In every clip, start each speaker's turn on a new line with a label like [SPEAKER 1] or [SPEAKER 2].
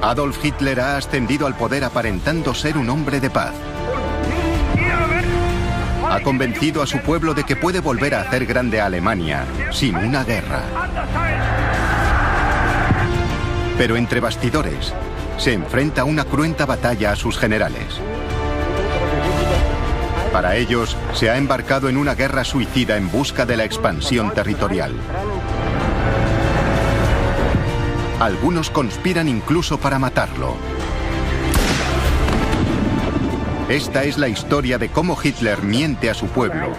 [SPEAKER 1] Adolf Hitler ha ascendido al poder aparentando ser un hombre de paz. Ha convencido a su pueblo de que puede volver a hacer grande a Alemania sin una guerra. Pero entre bastidores, se enfrenta a una cruenta batalla a sus generales. Para ellos, se ha embarcado en una guerra suicida en busca de la expansión territorial. Algunos conspiran incluso para matarlo. Esta es la historia de cómo Hitler miente a su pueblo,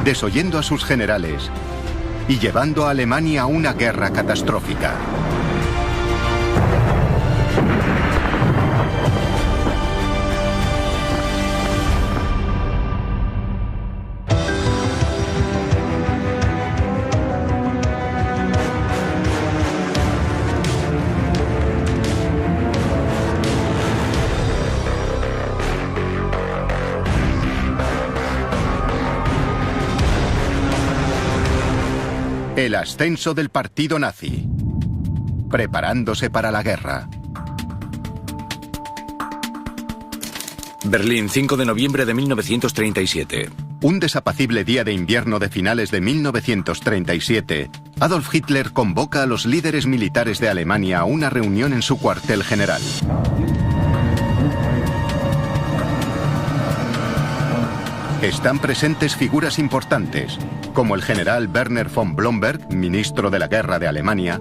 [SPEAKER 1] desoyendo a sus generales y llevando a Alemania a una guerra catastrófica. El ascenso del partido nazi, preparándose para la guerra.
[SPEAKER 2] Berlín, 5 de noviembre de 1937.
[SPEAKER 1] Un desapacible día de invierno de finales de 1937, Adolf Hitler convoca a los líderes militares de Alemania a una reunión en su cuartel general. Están presentes figuras importantes, como el general Werner von Blomberg, ministro de la Guerra de Alemania,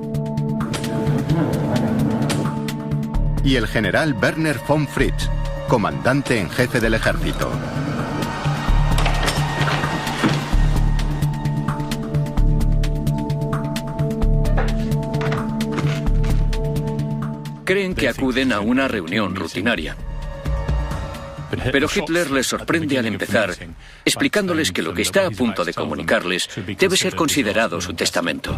[SPEAKER 1] y el general Werner von Fritz, comandante en jefe del ejército.
[SPEAKER 3] Creen que acuden a una reunión rutinaria. Pero Hitler les sorprende al empezar, explicándoles que lo que está a punto de comunicarles debe ser considerado su testamento.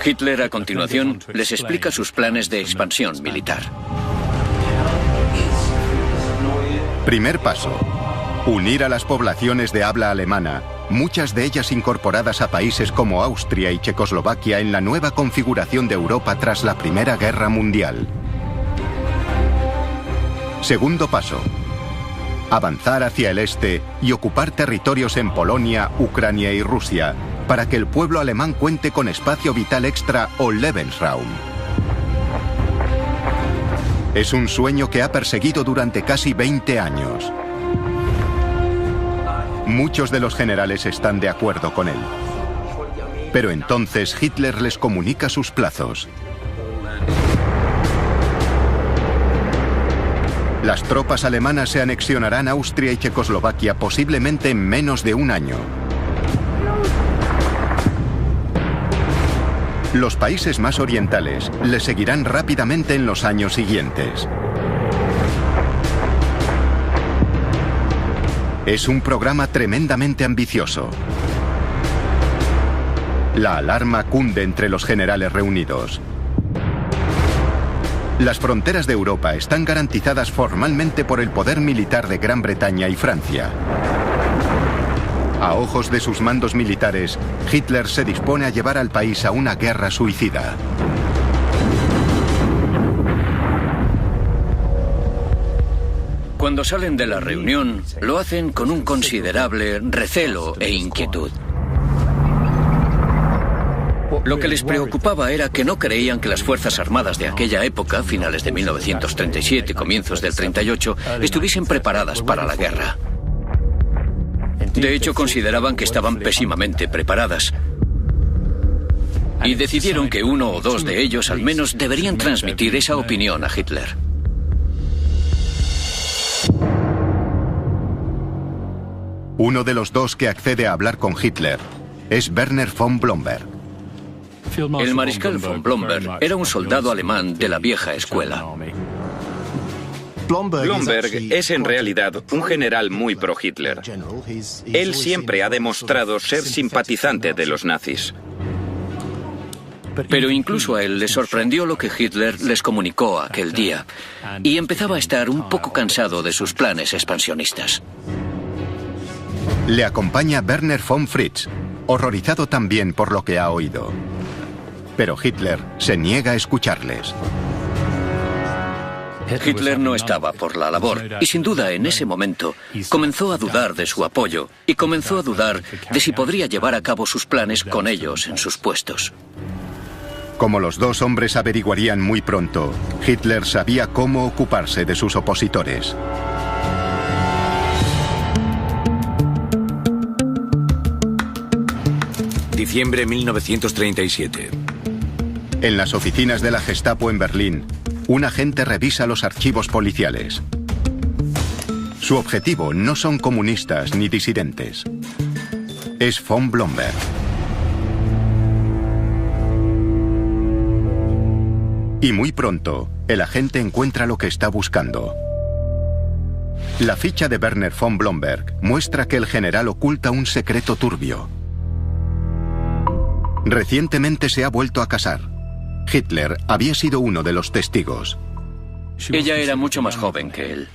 [SPEAKER 3] Hitler, a continuación, les explica sus planes de expansión militar.
[SPEAKER 1] Primer paso: unir a las poblaciones de habla alemana, muchas de ellas incorporadas a países como Austria y Checoslovaquia en la nueva configuración de Europa tras la Primera Guerra Mundial. Segundo paso: avanzar hacia el este y ocupar territorios en Polonia, Ucrania y Rusia, para que el pueblo alemán cuente con espacio vital extra o Lebensraum. Es un sueño que ha perseguido durante casi 20 años. Muchos de los generales están de acuerdo con él. Pero entonces Hitler les comunica sus plazos. Las tropas alemanas se anexionarán Austria y Checoslovaquia posiblemente en menos de un año. Los países más orientales le seguirán rápidamente en los años siguientes. Es un programa tremendamente ambicioso. La alarma cunde entre los generales reunidos. Las fronteras de Europa están garantizadas formalmente por el poder militar de Gran Bretaña y Francia. A ojos de sus mandos militares, Hitler se dispone a llevar al país a una guerra suicida.
[SPEAKER 3] Cuando salen de la reunión, lo hacen con un considerable recelo e inquietud. Lo que les preocupaba era que no creían que las Fuerzas Armadas de aquella época, finales de 1937, comienzos del 38, estuviesen preparadas para la guerra. De hecho, consideraban que estaban pésimamente preparadas. Y decidieron que uno o dos de ellos al menos deberían transmitir esa opinión a Hitler.
[SPEAKER 1] Uno de los dos que accede a hablar con Hitler es Werner von Blomberg.
[SPEAKER 3] El mariscal von Blomberg era un soldado alemán de la vieja escuela.
[SPEAKER 4] Blomberg es en realidad un general muy pro-Hitler. Él siempre ha demostrado ser simpatizante de los nazis.
[SPEAKER 3] Pero incluso a él le sorprendió lo que Hitler les comunicó aquel día, y empezaba a estar un poco cansado de sus planes expansionistas.
[SPEAKER 1] Le acompaña Werner von Fritz, horrorizado también por lo que ha oído. pero Hitler se niega a escucharles.
[SPEAKER 3] Hitler no estaba por la labor y sin duda en ese momento comenzó a dudar de su apoyo y comenzó a dudar de si podría llevar a cabo sus planes con ellos en sus puestos.
[SPEAKER 1] Como los dos hombres averiguarían muy pronto, Hitler sabía cómo ocuparse de sus opositores.
[SPEAKER 2] Diciembre 1937.
[SPEAKER 1] En las oficinas de la Gestapo en Berlín, un agente revisa los archivos policiales. Su objetivo no son comunistas ni disidentes. Es von Blomberg. Y muy pronto, el agente encuentra lo que está buscando. La ficha de Werner von Blomberg muestra que el general oculta un secreto turbio. Recientemente se ha vuelto a casar. Hitler había sido uno de los testigos.
[SPEAKER 3] Ella era mucho más joven que él,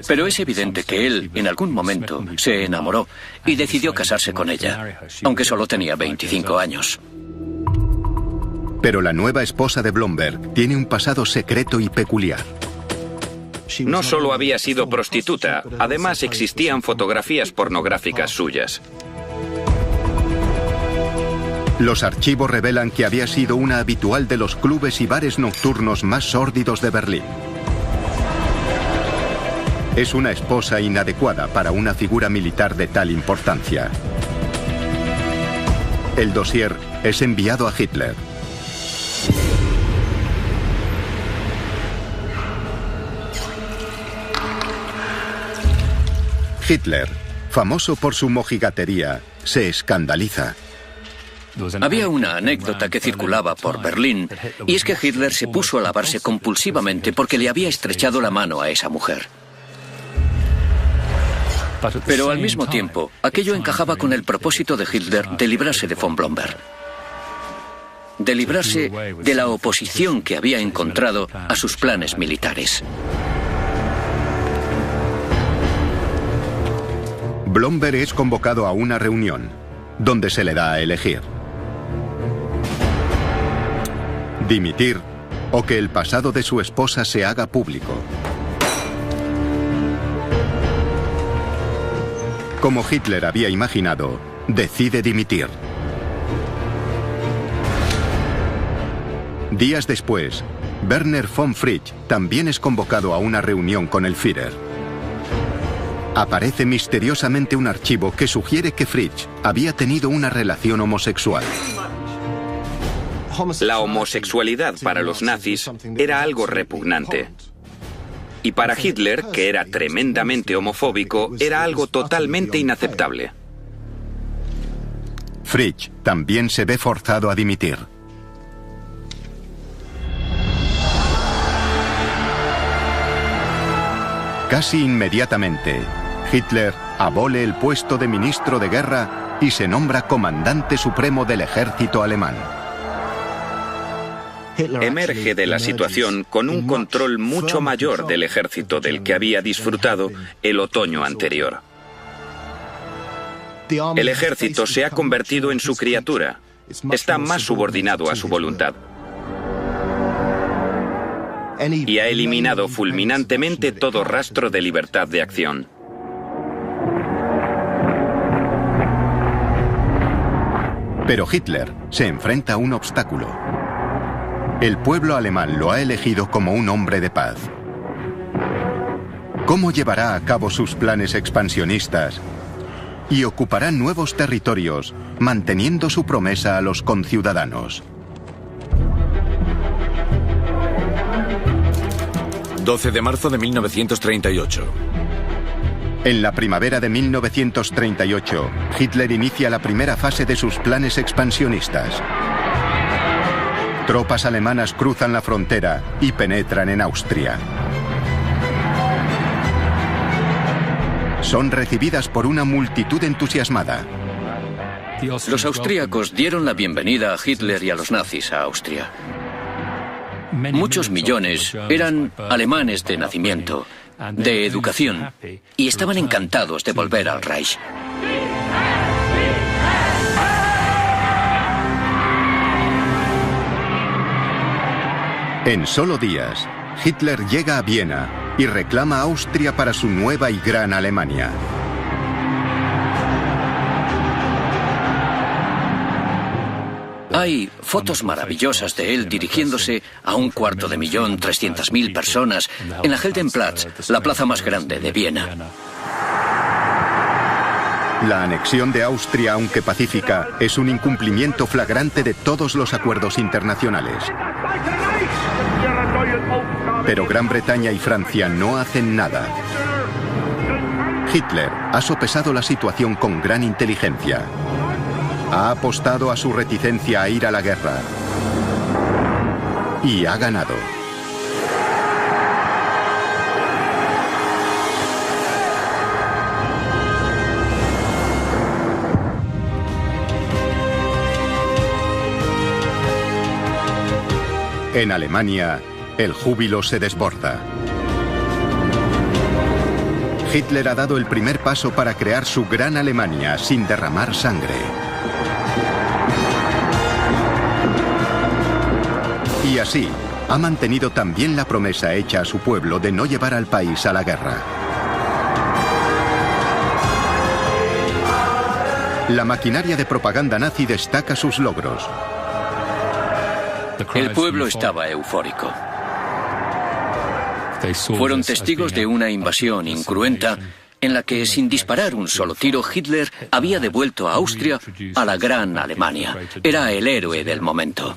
[SPEAKER 3] pero es evidente que él, en algún momento, se enamoró y decidió casarse con ella, aunque solo tenía 25 años.
[SPEAKER 1] Pero la nueva esposa de Blomberg tiene un pasado secreto y peculiar.
[SPEAKER 4] No solo había sido prostituta, además existían fotografías pornográficas suyas.
[SPEAKER 1] Los archivos revelan que había sido una habitual de los clubes y bares nocturnos más sórdidos de Berlín. Es una esposa inadecuada para una figura militar de tal importancia. El dossier es enviado a Hitler. Hitler, famoso por su mojigatería, se escandaliza.
[SPEAKER 3] Había una anécdota que circulaba por Berlín, y es que Hitler se puso a lavarse compulsivamente porque le había estrechado la mano a esa mujer. Pero al mismo tiempo, aquello encajaba con el propósito de Hitler de librarse de von Blomberg. De librarse de la oposición que había encontrado a sus planes militares.
[SPEAKER 1] Blomberg es convocado a una reunión, donde se le da a elegir: dimitir o que el pasado de su esposa se haga público. Como Hitler había imaginado, decide dimitir. Días después, Werner von Fritsch también es convocado a una reunión con el Führer. Aparece misteriosamente un archivo que sugiere que Fritsch había tenido una relación homosexual.
[SPEAKER 4] La homosexualidad para los nazis era algo repugnante. Y para Hitler, que era tremendamente homofóbico, era algo totalmente inaceptable.
[SPEAKER 1] Fritsch también se ve forzado a dimitir. Casi inmediatamente, Hitler abole el puesto de ministro de guerra y se nombra comandante supremo del ejército alemán.
[SPEAKER 4] Emerge de la situación con un control mucho mayor del ejército del que había disfrutado el otoño anterior. El ejército se ha convertido en su criatura. Está más subordinado a su voluntad. Y ha eliminado fulminantemente todo rastro de libertad de acción.
[SPEAKER 1] Pero Hitler se enfrenta a un obstáculo. El pueblo alemán lo ha elegido como un hombre de paz. ¿Cómo llevará a cabo sus planes expansionistas y ocupará nuevos territorios, manteniendo su promesa a los conciudadanos?
[SPEAKER 2] 12 de marzo de 1938.
[SPEAKER 1] En la primavera de 1938, Hitler inicia la primera fase de sus planes expansionistas. Tropas alemanas cruzan la frontera y penetran en Austria. Son recibidas por una multitud entusiasmada.
[SPEAKER 3] Los austríacos dieron la bienvenida a Hitler y a los nazis a Austria. Muchos millones eran alemanes de nacimiento, de educación, y estaban encantados de volver al Reich.
[SPEAKER 1] En solo días, Hitler llega a Viena y reclama a Austria para su nueva y gran Alemania.
[SPEAKER 3] Hay fotos maravillosas de él dirigiéndose a 250.000 personas en la Heldenplatz, la plaza más grande de Viena.
[SPEAKER 1] La anexión de Austria, aunque pacífica, es un incumplimiento flagrante de todos los acuerdos internacionales. Pero Gran Bretaña y Francia no hacen nada. Hitler ha sopesado la situación con gran inteligencia. Ha apostado a su reticencia a ir a la guerra. Y ha ganado. En Alemania, el júbilo se desborda. Hitler ha dado el primer paso para crear su gran Alemania sin derramar sangre. Y así, ha mantenido también la promesa hecha a su pueblo de no llevar al país a la guerra. La maquinaria de propaganda nazi destaca sus logros.
[SPEAKER 3] El pueblo estaba eufórico. Fueron testigos de una invasión incruenta en la que, sin disparar un solo tiro, Hitler había devuelto a Austria a la gran Alemania. Era el héroe del momento.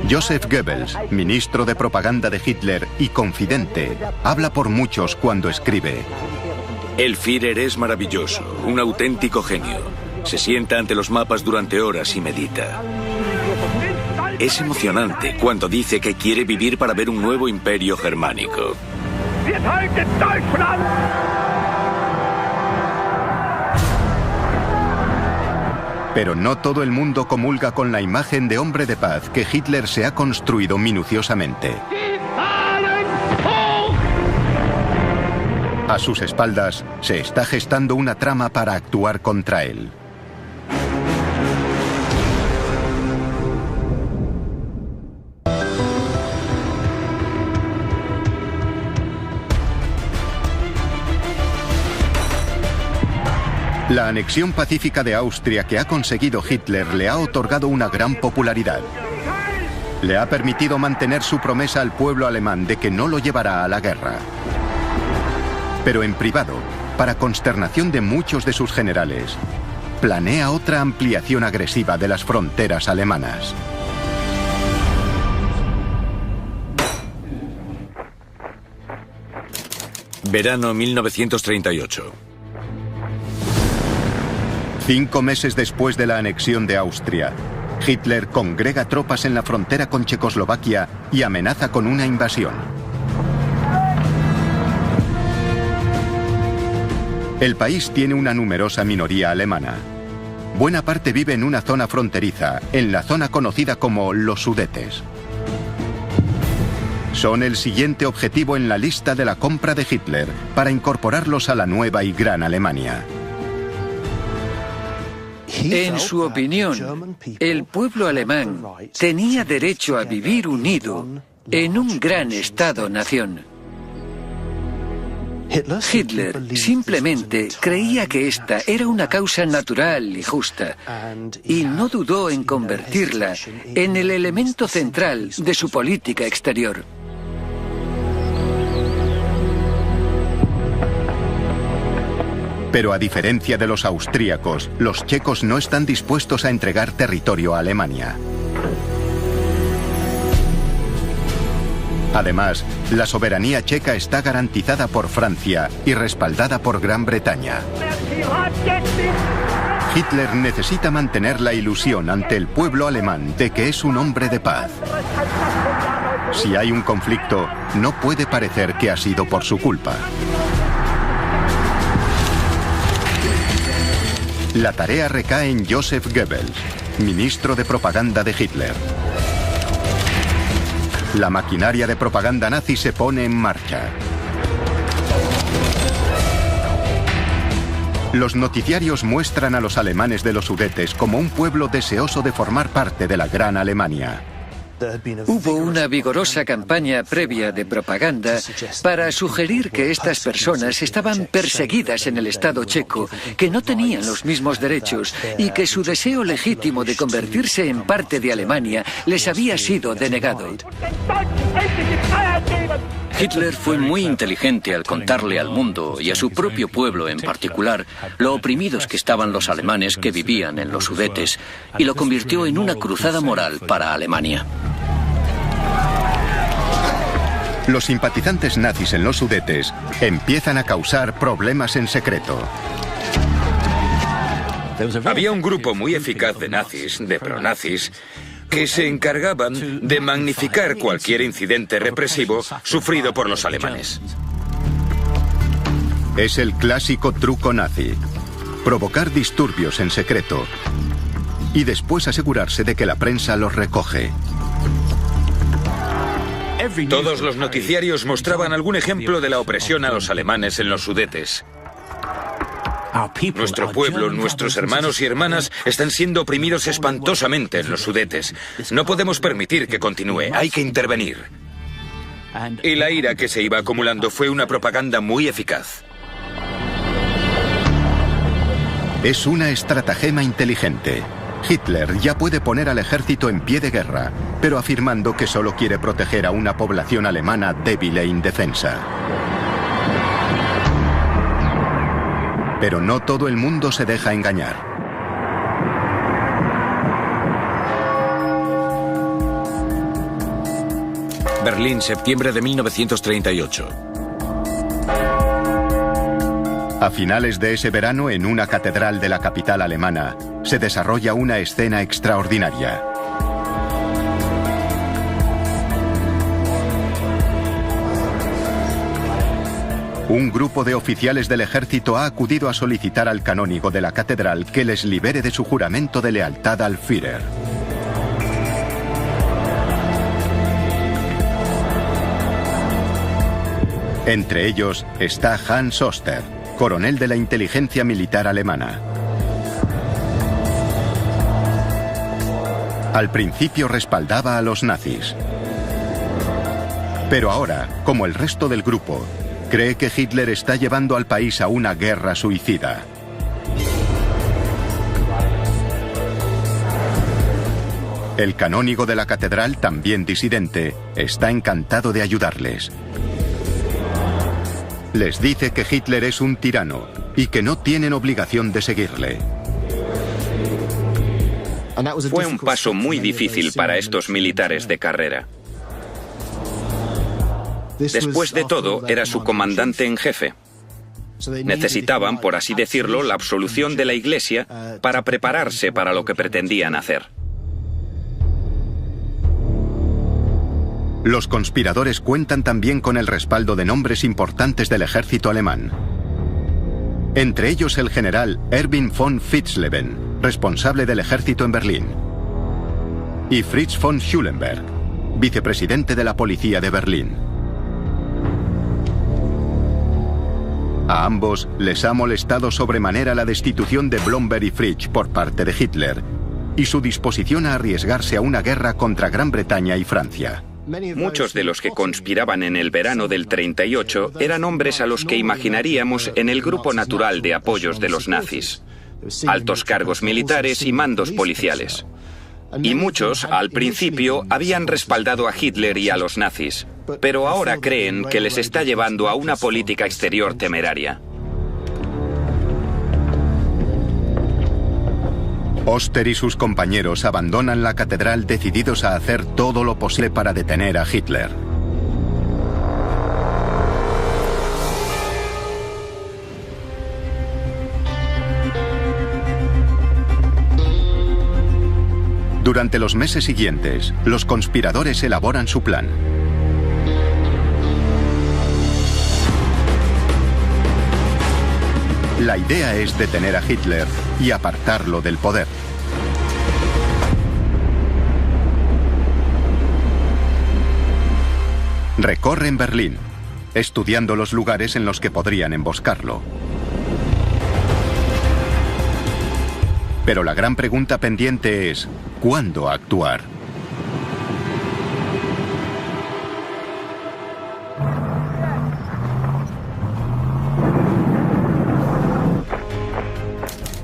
[SPEAKER 1] Joseph Goebbels, ministro de propaganda de Hitler y confidente, habla por muchos cuando escribe:
[SPEAKER 2] El Führer es maravilloso, un auténtico genio. Se sienta ante los mapas durante horas y medita. Es emocionante cuando dice que quiere vivir para ver un nuevo imperio germánico.
[SPEAKER 1] Pero no todo el mundo comulga con la imagen de hombre de paz que Hitler se ha construido minuciosamente. A sus espaldas se está gestando una trama para actuar contra él. La anexión pacífica de Austria que ha conseguido Hitler le ha otorgado una gran popularidad. Le ha permitido mantener su promesa al pueblo alemán de que no lo llevará a la guerra. Pero en privado, para consternación de muchos de sus generales, planea otra ampliación agresiva de las fronteras alemanas.
[SPEAKER 2] Verano 1938.
[SPEAKER 1] 5 meses después de la anexión de Austria, Hitler congrega tropas en la frontera con Checoslovaquia y amenaza con una invasión. El país tiene una numerosa minoría alemana. Buena parte vive en una zona fronteriza, en la zona conocida como los Sudetes. Son el siguiente objetivo en la lista de la compra de Hitler para incorporarlos a la nueva y gran Alemania.
[SPEAKER 5] En su opinión, el pueblo alemán tenía derecho a vivir unido en un gran Estado-nación. Hitler simplemente creía que esta era una causa natural y justa, y no dudó en convertirla en el elemento central de su política exterior.
[SPEAKER 1] Pero a diferencia de los austríacos, los checos no están dispuestos a entregar territorio a Alemania. Además, la soberanía checa está garantizada por Francia y respaldada por Gran Bretaña. Hitler necesita mantener la ilusión ante el pueblo alemán de que es un hombre de paz. Si hay un conflicto, no puede parecer que ha sido por su culpa. La tarea recae en Joseph Goebbels, ministro de propaganda de Hitler. La maquinaria de propaganda nazi se pone en marcha. Los noticiarios muestran a los alemanes de los Sudetes como un pueblo deseoso de formar parte de la Gran Alemania.
[SPEAKER 5] Hubo una vigorosa campaña previa de propaganda para sugerir que estas personas estaban perseguidas en el Estado checo, que no tenían los mismos derechos y que su deseo legítimo de convertirse en parte de Alemania les había sido denegado.
[SPEAKER 3] Hitler fue muy inteligente al contarle al mundo, y a su propio pueblo en particular, lo oprimidos que estaban los alemanes que vivían en los Sudetes, y lo convirtió en una cruzada moral para Alemania.
[SPEAKER 1] Los simpatizantes nazis en los Sudetes empiezan a causar problemas en secreto.
[SPEAKER 4] Había un grupo muy eficaz de nazis, de pronazis, que se encargaban de magnificar cualquier incidente represivo sufrido por los alemanes.
[SPEAKER 1] Es el clásico truco nazi: provocar disturbios en secreto y después asegurarse de que la prensa los recoge.
[SPEAKER 4] Todos los noticiarios mostraban algún ejemplo de la opresión a los alemanes en los Sudetes. Nuestro pueblo, nuestros hermanos y hermanas están siendo oprimidos espantosamente en los Sudetes. No podemos permitir que continúe, hay que intervenir. Y la ira que se iba acumulando fue una propaganda muy eficaz.
[SPEAKER 1] Es una estratagema inteligente. Hitler ya puede poner al ejército en pie de guerra, pero afirmando que solo quiere proteger a una población alemana débil e indefensa. Pero no todo el mundo se deja engañar.
[SPEAKER 2] Berlín, septiembre de 1938.
[SPEAKER 1] A finales de ese verano, en una catedral de la capital alemana, se desarrolla una escena extraordinaria. Un grupo de oficiales del ejército ha acudido a solicitar al canónigo de la catedral que les libere de su juramento de lealtad al Führer. Entre ellos está Hans Oster, coronel de la inteligencia militar alemana. Al principio respaldaba a los nazis. Pero ahora, como el resto del grupo, cree que Hitler está llevando al país a una guerra suicida. El canónigo de la catedral, también disidente, está encantado de ayudarles. Les dice que Hitler es un tirano y que no tienen obligación de seguirle.
[SPEAKER 4] Fue un paso muy difícil para estos militares de carrera. Después de todo, era su comandante en jefe. Necesitaban, por así decirlo, la absolución de la Iglesia para prepararse para lo que pretendían hacer.
[SPEAKER 1] Los conspiradores cuentan también con el respaldo de nombres importantes del ejército alemán. Entre ellos el general Erwin von Witzleben, responsable del ejército en Berlín, y Fritz von Schulenberg, vicepresidente de la policía de Berlín. A ambos les ha molestado sobremanera la destitución de Blomberg y Fritsch por parte de Hitler y su disposición a arriesgarse a una guerra contra Gran Bretaña y Francia.
[SPEAKER 4] Muchos de los que conspiraban en el verano del 38 eran hombres a los que imaginaríamos en el grupo natural de apoyos de los nazis. Altos cargos militares y mandos policiales. Y muchos, al principio, habían respaldado a Hitler y a los nazis, pero ahora creen que les está llevando a una política exterior temeraria.
[SPEAKER 1] Oster y sus compañeros abandonan la catedral decididos a hacer todo lo posible para detener a Hitler. Durante los meses siguientes, los conspiradores elaboran su plan. La idea es detener a Hitler y apartarlo del poder. Recorren Berlín, estudiando los lugares en los que podrían emboscarlo. Pero la gran pregunta pendiente es, ¿cuándo actuar?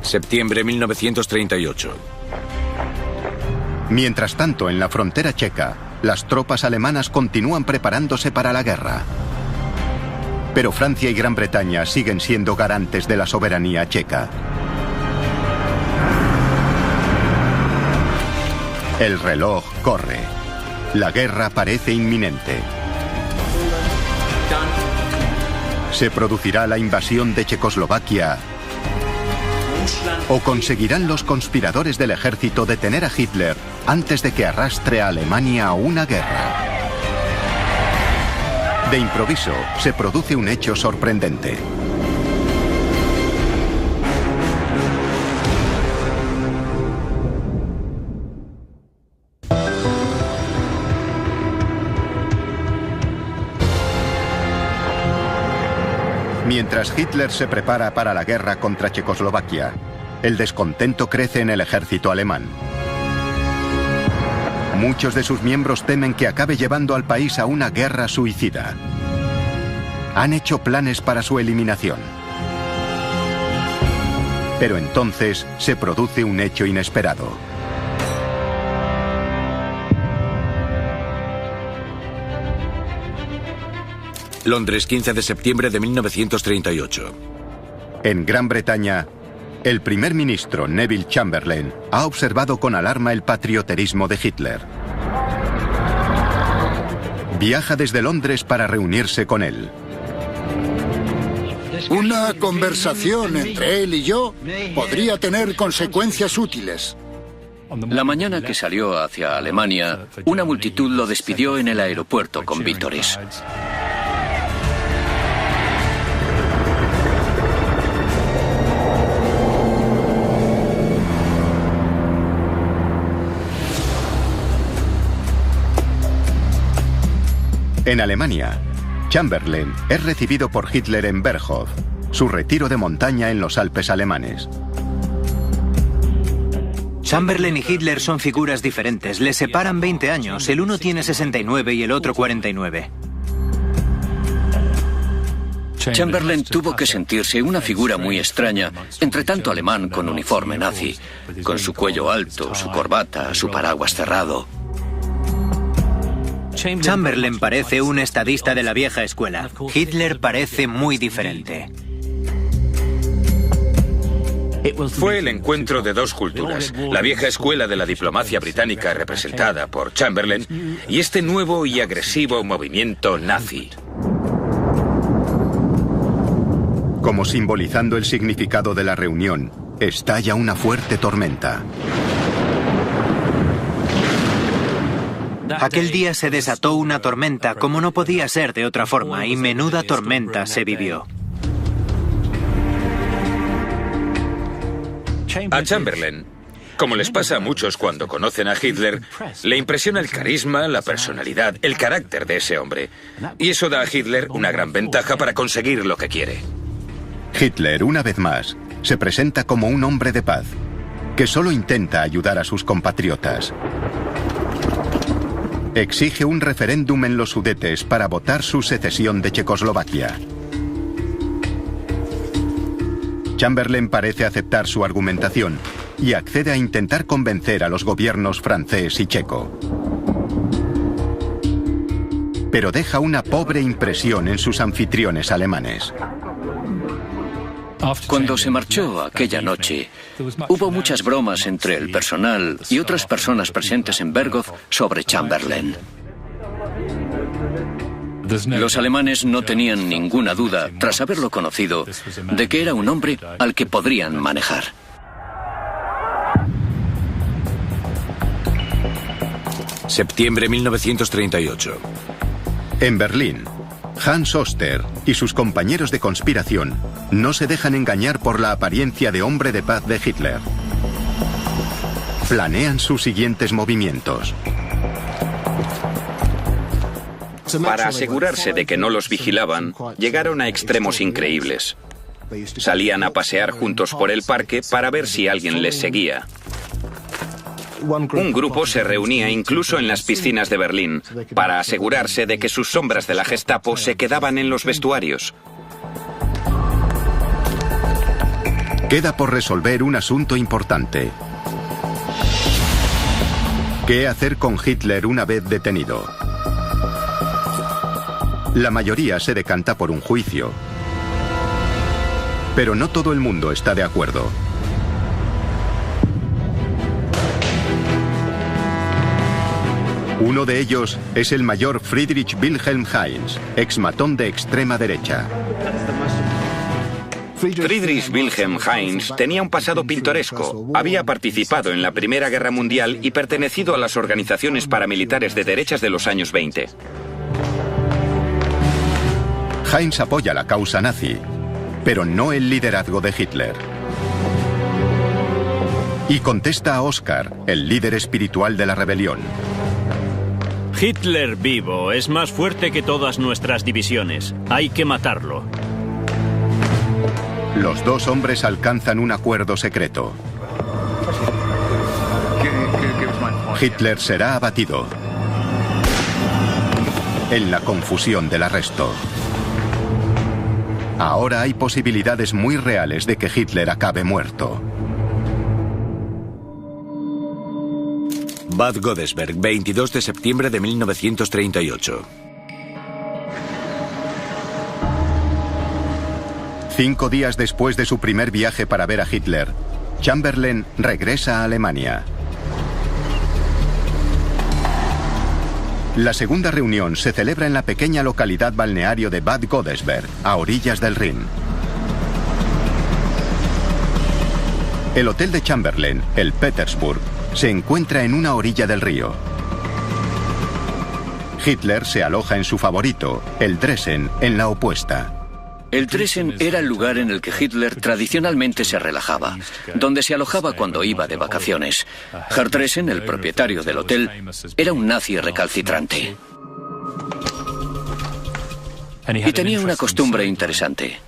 [SPEAKER 2] Septiembre 1938.
[SPEAKER 1] Mientras tanto, en la frontera checa, las tropas alemanas continúan preparándose para la guerra. Pero Francia y Gran Bretaña siguen siendo garantes de la soberanía checa. El reloj corre. La guerra parece inminente. ¿Se producirá la invasión de Checoslovaquia? ¿O conseguirán los conspiradores del ejército detener a Hitler antes de que arrastre a Alemania a una guerra? De improviso, se produce un hecho sorprendente. Mientras Hitler se prepara para la guerra contra Checoslovaquia, el descontento crece en el ejército alemán. Muchos de sus miembros temen que acabe llevando al país a una guerra suicida. Han hecho planes para su eliminación. Pero entonces se produce un hecho inesperado.
[SPEAKER 2] Londres, 15 de septiembre de 1938.
[SPEAKER 1] En Gran Bretaña, el primer ministro Neville Chamberlain ha observado con alarma el patrioterismo de Hitler. Viaja desde Londres para reunirse con él.
[SPEAKER 6] Una conversación entre él y yo podría tener consecuencias útiles.
[SPEAKER 3] La mañana que salió hacia Alemania, una multitud lo despidió en el aeropuerto con vítores.
[SPEAKER 1] En Alemania, Chamberlain es recibido por Hitler en Berghof, su retiro de montaña en los Alpes alemanes.
[SPEAKER 7] Chamberlain y Hitler son figuras diferentes, les separan 20 años, el uno tiene 69 y el otro 49.
[SPEAKER 3] Chamberlain tuvo que sentirse una figura muy extraña, entre tanto alemán con uniforme nazi, con su cuello alto, su corbata, su paraguas cerrado.
[SPEAKER 7] Chamberlain parece un estadista de la vieja escuela. Hitler parece muy diferente.
[SPEAKER 8] Fue el encuentro de dos culturas, la vieja escuela de la diplomacia británica representada por Chamberlain y este nuevo y agresivo movimiento nazi.
[SPEAKER 1] Como simbolizando el significado de la reunión, estalla una fuerte tormenta.
[SPEAKER 7] Aquel día se desató una tormenta, como no podía ser de otra forma, y menuda tormenta se vivió.
[SPEAKER 8] A Chamberlain, como les pasa a muchos cuando conocen a Hitler, le impresiona el carisma, la personalidad, el carácter de ese hombre. Y eso da a Hitler una gran ventaja para conseguir lo que quiere.
[SPEAKER 1] Hitler, una vez más, se presenta como un hombre de paz, que solo intenta ayudar a sus compatriotas. Exige un referéndum en los Sudetes para votar su secesión de Checoslovaquia. Chamberlain parece aceptar su argumentación y accede a intentar convencer a los gobiernos francés y checo. Pero deja una pobre impresión en sus anfitriones alemanes.
[SPEAKER 3] Cuando se marchó aquella noche, hubo muchas bromas entre el personal y otras personas presentes en Berghof sobre Chamberlain. Los alemanes no tenían ninguna duda, tras haberlo conocido, de que era un hombre al que podrían manejar.
[SPEAKER 2] Septiembre 1938.
[SPEAKER 1] En Berlín, Hans Oster y sus compañeros de conspiración no se dejan engañar por la apariencia de hombre de paz de Hitler. Planean sus siguientes movimientos.
[SPEAKER 4] Para asegurarse de que no los vigilaban, llegaron a extremos increíbles. Salían a pasear juntos por el parque para ver si alguien les seguía. Un grupo se reunía incluso en las piscinas de Berlín para asegurarse de que sus sombras de la Gestapo se quedaban en los vestuarios.
[SPEAKER 1] Queda por resolver un asunto importante. ¿Qué hacer con Hitler una vez detenido? La mayoría se decanta por un juicio. Pero no todo el mundo está de acuerdo. Uno de ellos es el mayor Friedrich Wilhelm Heinz, exmatón de extrema derecha.
[SPEAKER 4] Friedrich Wilhelm Heinz tenía un pasado pintoresco. Había participado en la Primera Guerra Mundial y pertenecido a las organizaciones paramilitares de derechas de los años 20.
[SPEAKER 1] Heinz apoya la causa nazi, pero no el liderazgo de Hitler. Y contesta a Oskar, el líder espiritual de la rebelión.
[SPEAKER 9] Hitler vivo es más fuerte que todas nuestras divisiones. Hay que matarlo.
[SPEAKER 1] Los dos hombres alcanzan un acuerdo secreto. Hitler será abatido en la confusión del arresto. Ahora hay posibilidades muy reales de que Hitler acabe muerto.
[SPEAKER 2] Bad Godesberg, 22 de septiembre de 1938.
[SPEAKER 1] 5 días después de su primer viaje para ver a Hitler, Chamberlain regresa a Alemania. La segunda reunión se celebra en la pequeña localidad balneario de Bad Godesberg, a orillas del Rin. El hotel de Chamberlain, el Petersburg, se encuentra en una orilla del río. Hitler se aloja en su favorito, el Dresden, en la opuesta.
[SPEAKER 3] El Dresden era el lugar en el que Hitler tradicionalmente se relajaba, donde se alojaba cuando iba de vacaciones. Herr Dresden, el propietario del hotel, era un nazi recalcitrante. Y tenía una costumbre interesante.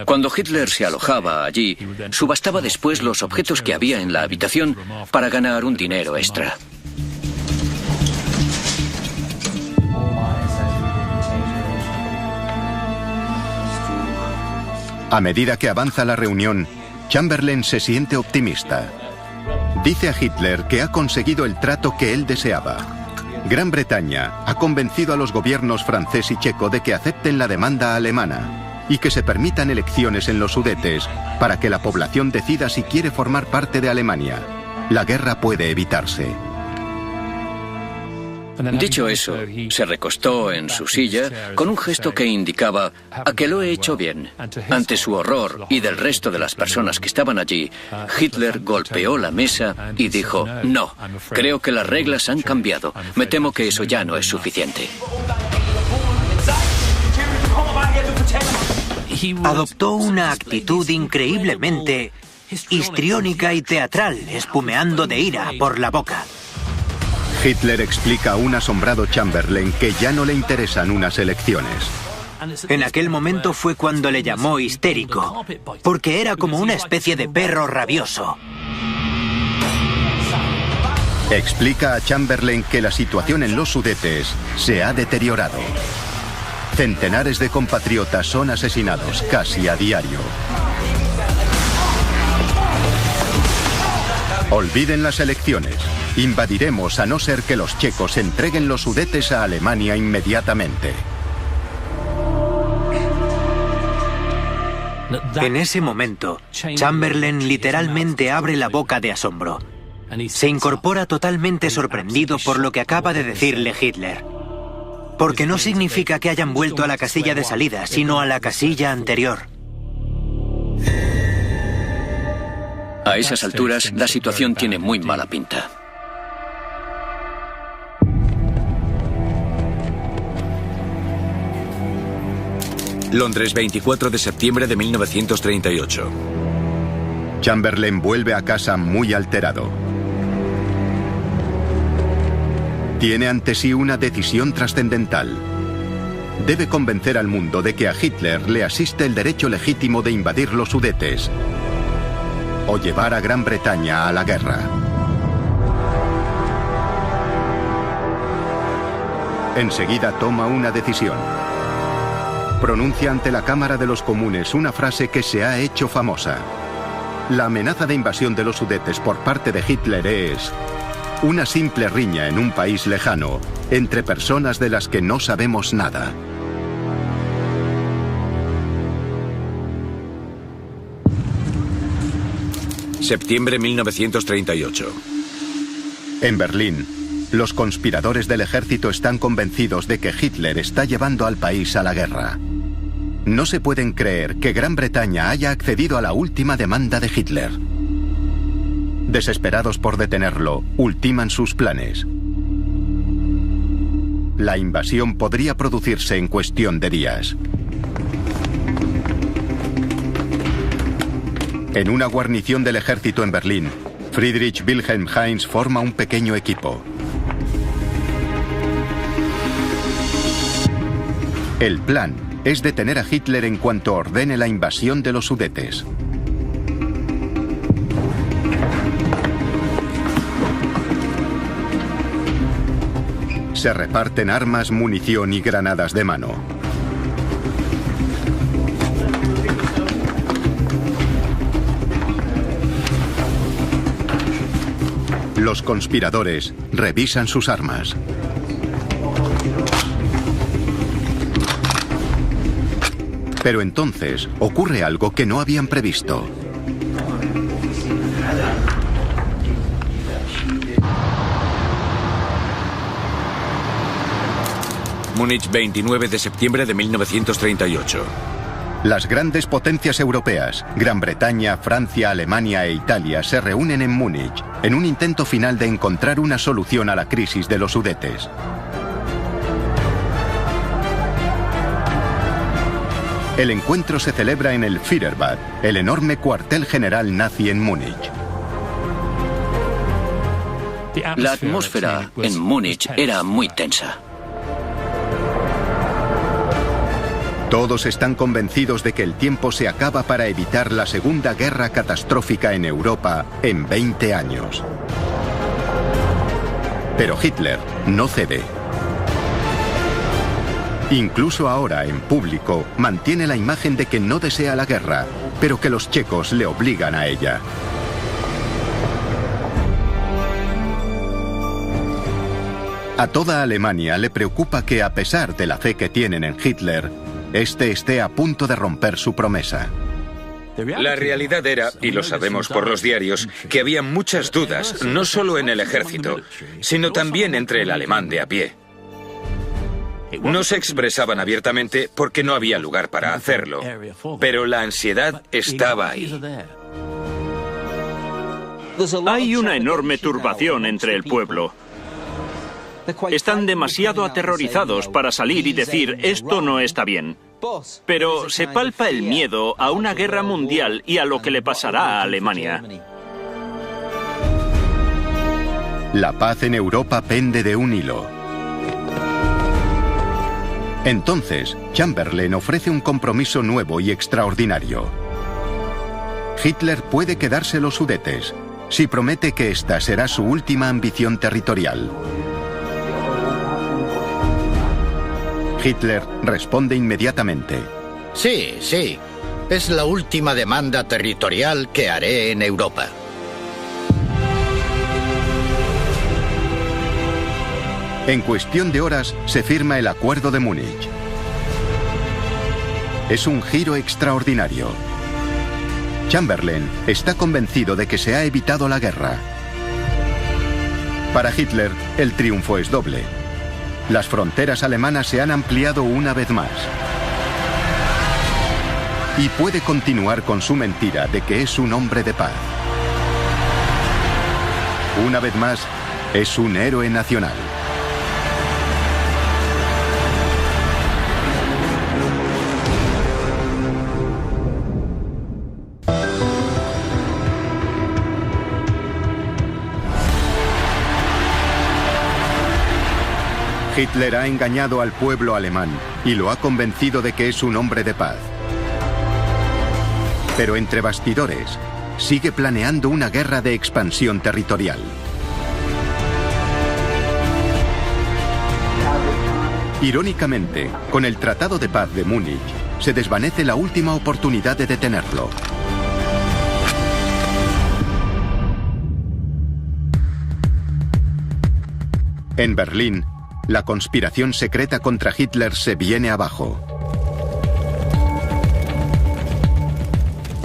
[SPEAKER 3] Cuando Hitler se alojaba allí, subastaba después los objetos que había en la habitación para ganar un dinero extra.
[SPEAKER 1] A medida que avanza la reunión, Chamberlain se siente optimista. Dice a Hitler que ha conseguido el trato que él deseaba. Gran Bretaña ha convencido a los gobiernos francés y checo de que acepten la demanda alemana y que se permitan elecciones en los Sudetes para que la población decida si quiere formar parte de Alemania. La guerra puede evitarse.
[SPEAKER 3] Dicho eso, se recostó en su silla con un gesto que indicaba a que lo he hecho bien. Ante su horror y del resto de las personas que estaban allí, Hitler golpeó la mesa y dijo: no, creo que las reglas han cambiado. Me temo que eso ya no es suficiente.
[SPEAKER 7] Adoptó una actitud increíblemente histriónica y teatral, espumeando de ira por la boca.
[SPEAKER 1] Hitler explica a un asombrado Chamberlain que ya no le interesan unas elecciones.
[SPEAKER 7] En aquel momento fue cuando le llamó histérico, porque era como una especie de perro rabioso.
[SPEAKER 1] Explica a Chamberlain que la situación en los Sudetes se ha deteriorado. Centenares de compatriotas son asesinados casi a diario. Olviden las elecciones. Invadiremos a no ser que los checos entreguen los Sudetes a Alemania inmediatamente.
[SPEAKER 7] En ese momento, Chamberlain literalmente abre la boca de asombro. Se incorpora totalmente sorprendido por lo que acaba de decirle Hitler. Porque no significa que hayan vuelto a la casilla de salida, sino a la casilla anterior.
[SPEAKER 3] A esas alturas, la situación tiene muy mala pinta.
[SPEAKER 2] Londres, 24 de septiembre de 1938.
[SPEAKER 1] Chamberlain vuelve a casa muy alterado. Tiene ante sí una decisión trascendental. debe convencer al mundo de que a Hitler le asiste el derecho legítimo de invadir los Sudetes o llevar a Gran Bretaña a la guerra. Enseguida toma una decisión. Pronuncia ante la Cámara de los Comunes una frase que se ha hecho famosa. La amenaza de invasión de los Sudetes por parte de Hitler es una simple riña en un país lejano, entre personas de las que no sabemos nada.
[SPEAKER 2] Septiembre 1938.
[SPEAKER 1] En Berlín, los conspiradores del ejército están convencidos de que Hitler está llevando al país a la guerra. No se pueden creer que Gran Bretaña haya accedido a la última demanda de Hitler. Desesperados por detenerlo, ultiman sus planes. La invasión podría producirse en cuestión de días. En una guarnición del ejército en Berlín, Friedrich Wilhelm Heinz forma un pequeño equipo. El plan es detener a Hitler en cuanto ordene la invasión de los Sudetes. Se reparten armas, munición y granadas de mano. Los conspiradores revisan sus armas. Pero entonces ocurre algo que no habían previsto.
[SPEAKER 2] Múnich, 29 de septiembre de 1938.
[SPEAKER 1] Las grandes potencias europeas, Gran Bretaña, Francia, Alemania e Italia, se reúnen en Múnich en un intento final de encontrar una solución a la crisis de los Sudetes. El encuentro se celebra en el Führerbad, el enorme cuartel general nazi en Múnich.
[SPEAKER 3] La atmósfera en Múnich era muy tensa.
[SPEAKER 1] Todos están convencidos de que el tiempo se acaba para evitar la segunda guerra catastrófica en Europa en 20 años. Pero Hitler no cede. Incluso ahora, en público, mantiene la imagen de que no desea la guerra, pero que los checos le obligan a ella. A toda Alemania le preocupa que, a pesar de la fe que tienen en Hitler, este esté a punto de romper su promesa.
[SPEAKER 8] La realidad era, y lo sabemos por los diarios, que había muchas dudas, no solo en el ejército, sino también entre el alemán de a pie. No se expresaban abiertamente porque no había lugar para hacerlo, pero la ansiedad estaba ahí.
[SPEAKER 9] Hay una enorme turbación entre el pueblo. Están demasiado aterrorizados para salir y decir, esto no está bien. Pero se palpa el miedo a una guerra mundial y a lo que le pasará a Alemania.
[SPEAKER 1] La paz en Europa pende de un hilo. Entonces, Chamberlain ofrece un compromiso nuevo y extraordinario. Hitler puede quedarse los Sudetes, si promete que esta será su última ambición territorial. Hitler responde inmediatamente.
[SPEAKER 10] Sí, sí. Es la última demanda territorial que haré en Europa.
[SPEAKER 1] En cuestión de horas se firma el Acuerdo de Múnich. Es un giro extraordinario. Chamberlain está convencido de que se ha evitado la guerra. Para Hitler, el triunfo es doble. Las fronteras alemanas se han ampliado una vez más. Y puede continuar con su mentira de que es un hombre de paz. Una vez más, es un héroe nacional. Hitler ha engañado al pueblo alemán y lo ha convencido de que es un hombre de paz. Pero entre bastidores, sigue planeando una guerra de expansión territorial. Irónicamente, con el Tratado de Paz de Múnich, se desvanece la última oportunidad de detenerlo. En Berlín, la conspiración secreta contra Hitler se viene abajo.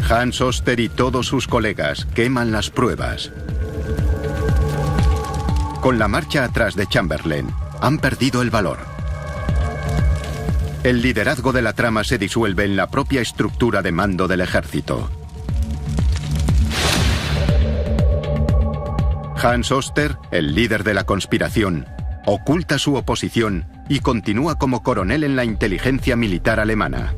[SPEAKER 1] Hans Oster y todos sus colegas queman las pruebas. Con la marcha atrás de Chamberlain, han perdido el valor. El liderazgo de la trama se disuelve en la propia estructura de mando del ejército. Hans Oster, el líder de la conspiración, oculta su oposición y continúa como coronel en la inteligencia militar alemana.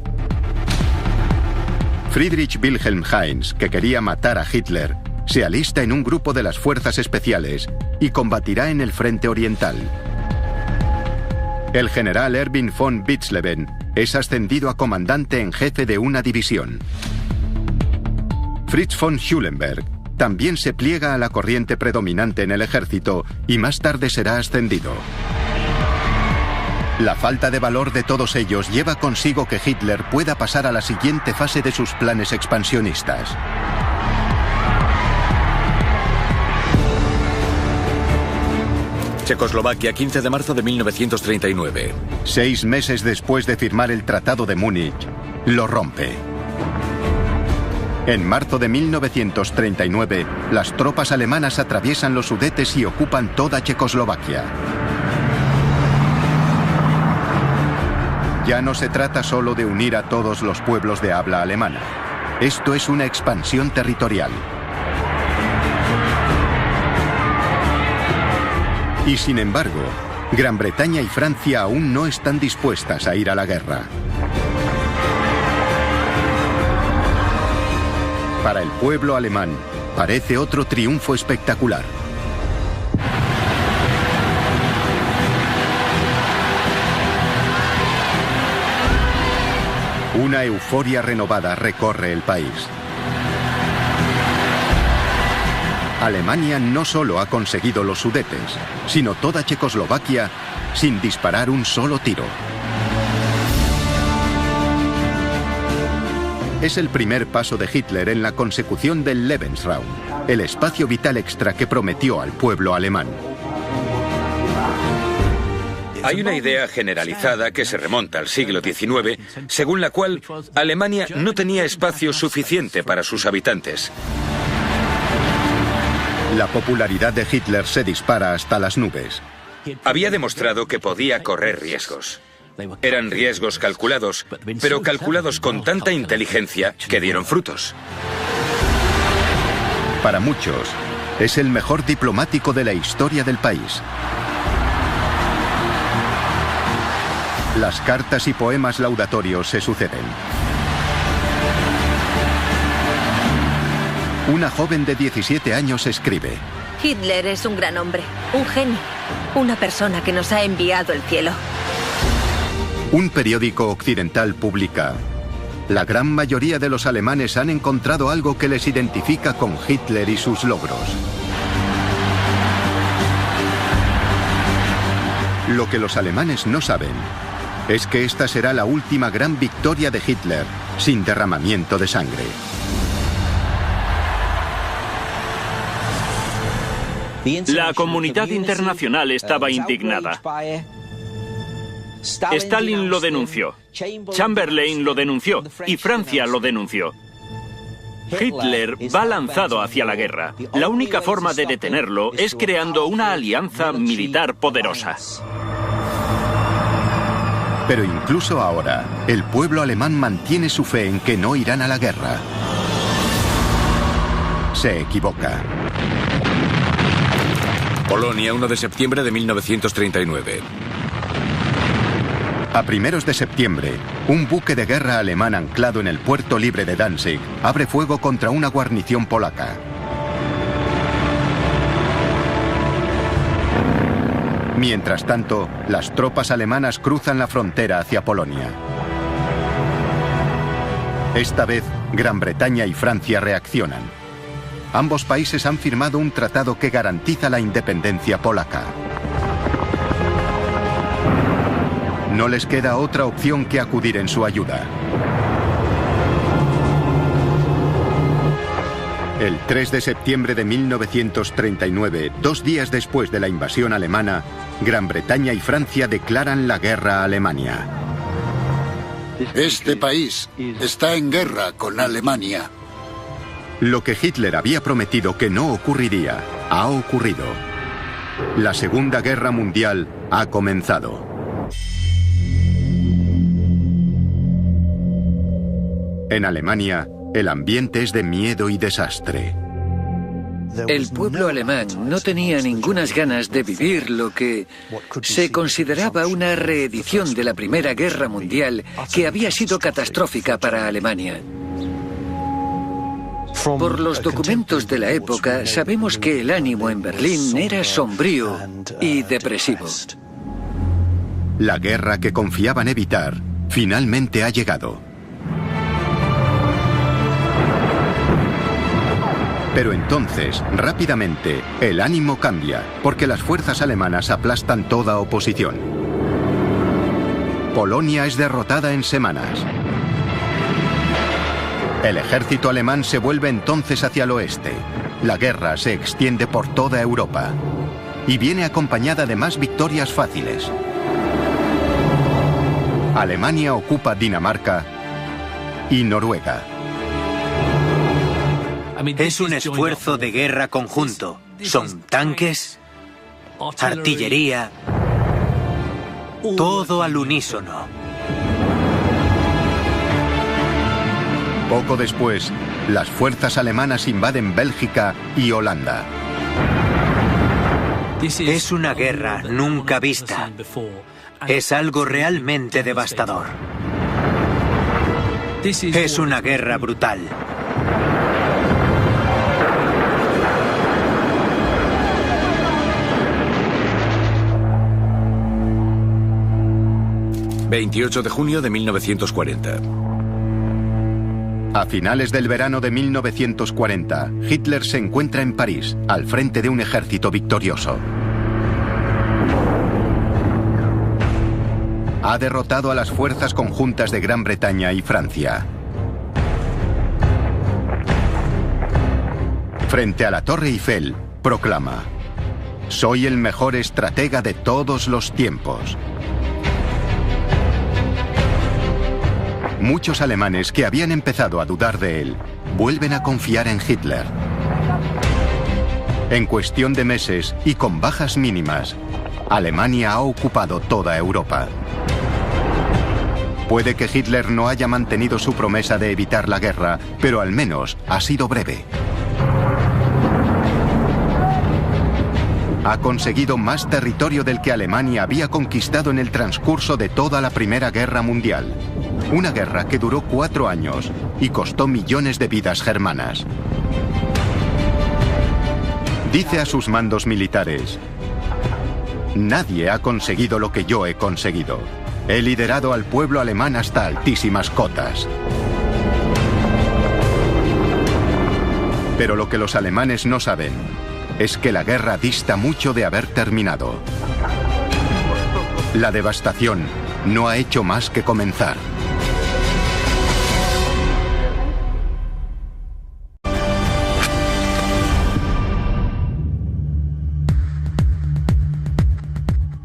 [SPEAKER 1] Friedrich Wilhelm Heinz, que quería matar a Hitler, se alista en un grupo de las fuerzas especiales y combatirá en el frente oriental. El general Erwin von Witzleben es ascendido a comandante en jefe de una división. Fritz von Schulenberg también se pliega a la corriente predominante en el ejército y más tarde será ascendido. La falta de valor de todos ellos lleva consigo que Hitler pueda pasar a la siguiente fase de sus planes expansionistas.
[SPEAKER 2] Checoslovaquia, 15 de marzo de 1939.
[SPEAKER 1] 6 meses después de firmar el Tratado de Múnich, lo rompe. En marzo de 1939, las tropas alemanas atraviesan los Sudetes y ocupan toda Checoslovaquia. Ya no se trata solo de unir a todos los pueblos de habla alemana. Esto es una expansión territorial. Y sin embargo, Gran Bretaña y Francia aún no están dispuestas a ir a la guerra. Para el pueblo alemán, parece otro triunfo espectacular. Una euforia renovada recorre el país. Alemania no solo ha conseguido los Sudetes, sino toda Checoslovaquia sin disparar un solo tiro. Es el primer paso de Hitler en la consecución del Lebensraum, el espacio vital extra que prometió al pueblo alemán.
[SPEAKER 8] Hay una idea generalizada que se remonta al siglo XIX, según la cual Alemania no tenía espacio suficiente para sus habitantes.
[SPEAKER 1] La popularidad de Hitler se dispara hasta las nubes.
[SPEAKER 8] Había demostrado que podía correr riesgos. Eran riesgos calculados, pero calculados con tanta inteligencia que dieron frutos.
[SPEAKER 1] Para muchos, es el mejor diplomático de la historia del país. Las cartas y poemas laudatorios se suceden. Una joven de 17 años escribe:
[SPEAKER 11] Hitler es un gran hombre, un genio, una persona que nos ha enviado el cielo.
[SPEAKER 1] Un periódico occidental publica: la gran mayoría de los alemanes han encontrado algo que les identifica con Hitler y sus logros. Lo que los alemanes no saben es que esta será la última gran victoria de Hitler sin derramamiento de sangre.
[SPEAKER 9] La comunidad internacional estaba indignada. Stalin lo denunció, Chamberlain lo denunció y Francia lo denunció. Hitler va lanzado hacia la guerra. La única forma de detenerlo es creando una alianza militar poderosa.
[SPEAKER 1] Pero incluso ahora, el pueblo alemán mantiene su fe en que no irán a la guerra. Se equivoca.
[SPEAKER 2] Polonia, 1 de septiembre de 1939.
[SPEAKER 1] A primeros de septiembre, un buque de guerra alemán anclado en el puerto libre de Danzig abre fuego contra una guarnición polaca. Mientras tanto, las tropas alemanas cruzan la frontera hacia Polonia. Esta vez, Gran Bretaña y Francia reaccionan. Ambos países han firmado un tratado que garantiza la independencia polaca. No les queda otra opción que acudir en su ayuda. El 3 de septiembre de 1939, 2 días después de la invasión alemana, Gran Bretaña y Francia declaran la guerra a Alemania.
[SPEAKER 6] Este país está en guerra con Alemania.
[SPEAKER 1] Lo que Hitler había prometido que no ocurriría, ha ocurrido. La Segunda Guerra Mundial ha comenzado. En Alemania, el ambiente es de miedo y desastre.
[SPEAKER 5] El pueblo alemán no tenía ningunas ganas de vivir lo que se consideraba una reedición de la Primera Guerra Mundial, que había sido catastrófica para Alemania. Por los documentos de la época, sabemos que el ánimo en Berlín era sombrío y depresivo.
[SPEAKER 1] La guerra que confiaban evitar finalmente ha llegado. Pero entonces, rápidamente, el ánimo cambia, porque las fuerzas alemanas aplastan toda oposición. Polonia es derrotada en semanas. El ejército alemán se vuelve entonces hacia el oeste. La guerra se extiende por toda Europa y viene acompañada de más victorias fáciles. Alemania ocupa Dinamarca y Noruega.
[SPEAKER 7] Es un esfuerzo de guerra conjunto. Son tanques, artillería, todo al unísono.
[SPEAKER 1] Poco después, las fuerzas alemanas invaden Bélgica y Holanda.
[SPEAKER 7] Es una guerra nunca vista. Es algo realmente devastador. Es una guerra brutal.
[SPEAKER 2] ...28 de junio de 1940.
[SPEAKER 1] A finales del verano de 1940, Hitler se encuentra en París, al frente de un ejército victorioso. Ha derrotado a las fuerzas conjuntas de Gran Bretaña y Francia. Frente a la Torre Eiffel, proclama: «Soy el mejor estratega de todos los tiempos». Muchos alemanes que habían empezado a dudar de él, vuelven a confiar en Hitler. En cuestión de meses y con bajas mínimas, Alemania ha ocupado toda Europa. Puede que Hitler no haya mantenido su promesa de evitar la guerra, pero al menos ha sido breve. Ha conseguido más territorio del que Alemania había conquistado en el transcurso de toda la Primera Guerra Mundial. Una guerra que duró 4 años y costó millones de vidas germanas. Dice a sus mandos militares: «Nadie ha conseguido lo que yo he conseguido. He liderado al pueblo alemán hasta altísimas cotas». Pero lo que los alemanes no saben es que la guerra dista mucho de haber terminado. La devastación no ha hecho más que comenzar.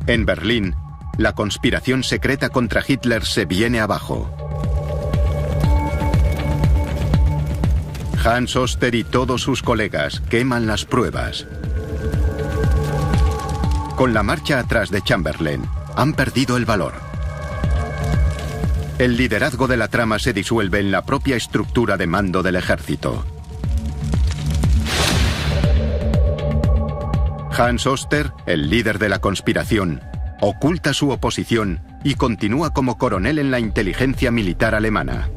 [SPEAKER 1] En Berlín, la conspiración secreta contra Hitler se viene abajo. Hans Oster y todos sus colegas queman las pruebas. Con la marcha atrás de Chamberlain, han perdido el valor. El liderazgo de la trama se disuelve en la propia estructura de mando del ejército. Hans Oster, el líder de la conspiración, oculta su oposición y continúa como coronel en la inteligencia militar alemana.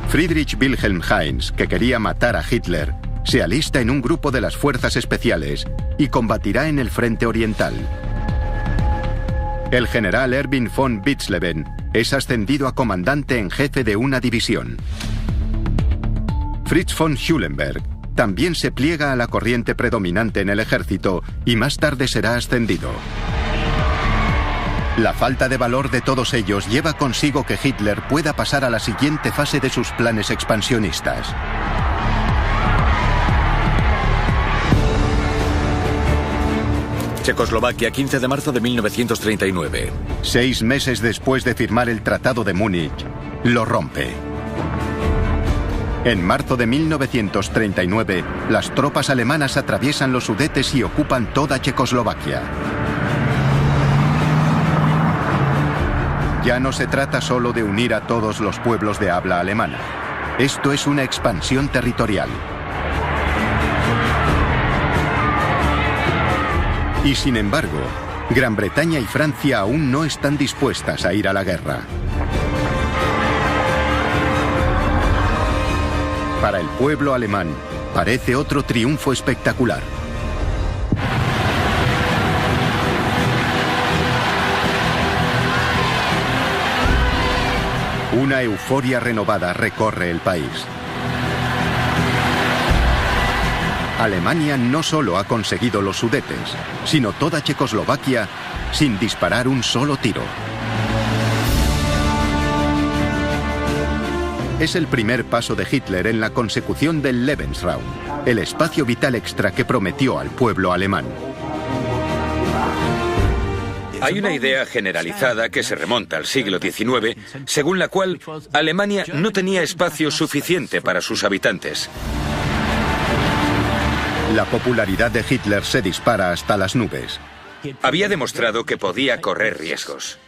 [SPEAKER 1] Friedrich Wilhelm Heinz, que quería matar a Hitler, se alista en un grupo de las fuerzas especiales y combatirá en el frente oriental. El general Erwin von Witzleben es ascendido a comandante en jefe de una división. Fritz von Schulenberg también se pliega a la corriente predominante en el ejército y más tarde será ascendido. La falta de valor de todos ellos lleva consigo que Hitler pueda pasar a la siguiente fase de sus planes expansionistas.
[SPEAKER 2] Checoslovaquia, 15 de marzo de 1939.
[SPEAKER 1] 6 meses después de firmar el Tratado de Múnich, lo rompe. En marzo de 1939, las tropas alemanas atraviesan los Sudetes y ocupan toda Checoslovaquia. Ya no se trata solo de unir a todos los pueblos de habla alemana. Esto es una expansión territorial. Y sin embargo, Gran Bretaña y Francia aún no están dispuestas a ir a la guerra. Para el pueblo alemán, parece otro triunfo espectacular. Una euforia renovada recorre el país. Alemania no solo ha conseguido los Sudetes, sino toda Checoslovaquia sin disparar un solo tiro. Es el primer paso de Hitler en la consecución del Lebensraum, el espacio vital extra que prometió al pueblo alemán.
[SPEAKER 8] Hay una idea generalizada que se remonta al siglo XIX, según la cual Alemania no tenía espacio suficiente para sus habitantes.
[SPEAKER 1] La popularidad de Hitler se dispara hasta las nubes.
[SPEAKER 8] Había demostrado que podía correr riesgos.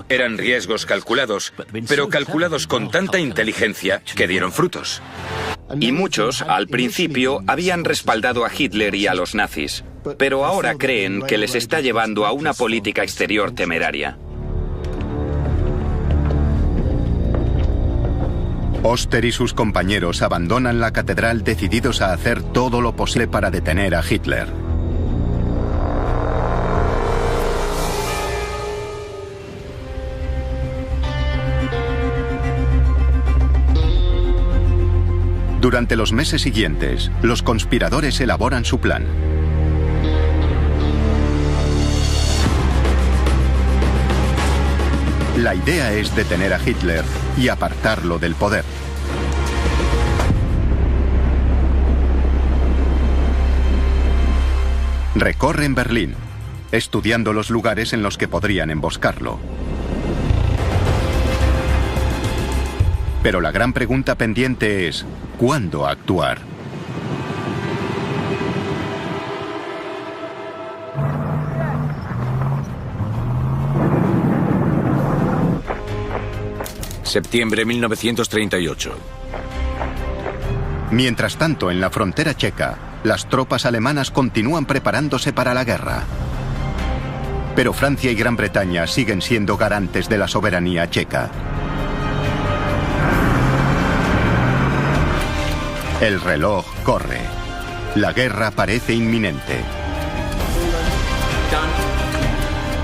[SPEAKER 8] Eran riesgos calculados, pero calculados con tanta inteligencia que dieron frutos.
[SPEAKER 4] Y muchos, al principio, habían respaldado a Hitler y a los nazis, pero ahora creen que les está llevando a una política exterior temeraria.
[SPEAKER 1] Oster y sus compañeros abandonan la catedral decididos a hacer todo lo posible para detener a Hitler. Durante los meses siguientes, los conspiradores elaboran su plan. La idea es detener a Hitler y apartarlo del poder. Recorren Berlín, estudiando los lugares en los que podrían emboscarlo. Pero la gran pregunta pendiente es, ¿cuándo actuar?
[SPEAKER 2] Septiembre 1938.
[SPEAKER 1] Mientras tanto, en la frontera checa, las tropas alemanas continúan preparándose para la guerra. Pero Francia y Gran Bretaña siguen siendo garantes de la soberanía checa. El reloj corre. La guerra parece inminente.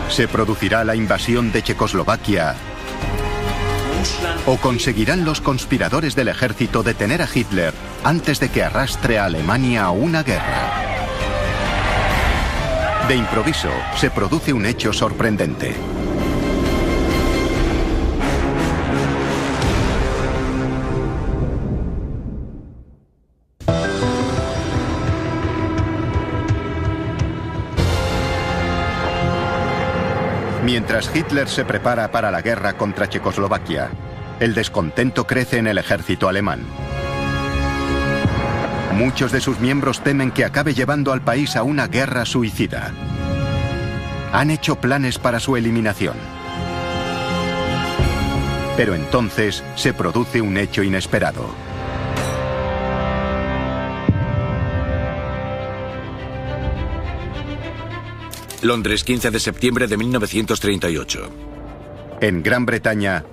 [SPEAKER 1] ¿Se producirá la invasión de Checoslovaquia? ¿O conseguirán los conspiradores del ejército detener a Hitler antes de que arrastre a Alemania a una guerra? De improviso, se produce un hecho sorprendente. Mientras Hitler se prepara para la guerra contra Checoslovaquia, el descontento crece en el ejército alemán. Muchos de sus miembros temen que acabe llevando al país a una guerra suicida. Han hecho planes para su eliminación. Pero entonces se produce un hecho inesperado.
[SPEAKER 2] Londres, 15 de septiembre de 1938.
[SPEAKER 1] En Gran Bretaña,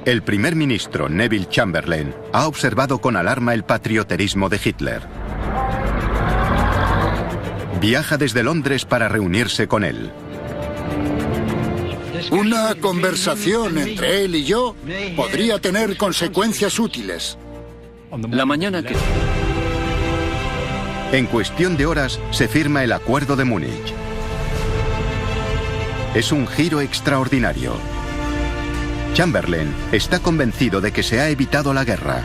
[SPEAKER 1] el primer ministro Neville Chamberlain ha observado con alarma el patrioterismo de Hitler. viaja desde Londres para reunirse con él.
[SPEAKER 6] Una conversación entre él y yo podría tener consecuencias útiles.
[SPEAKER 3] La mañana que...
[SPEAKER 1] En cuestión de horas se firma el Acuerdo de Múnich. Es un giro extraordinario. Chamberlain está convencido de que se ha evitado la guerra.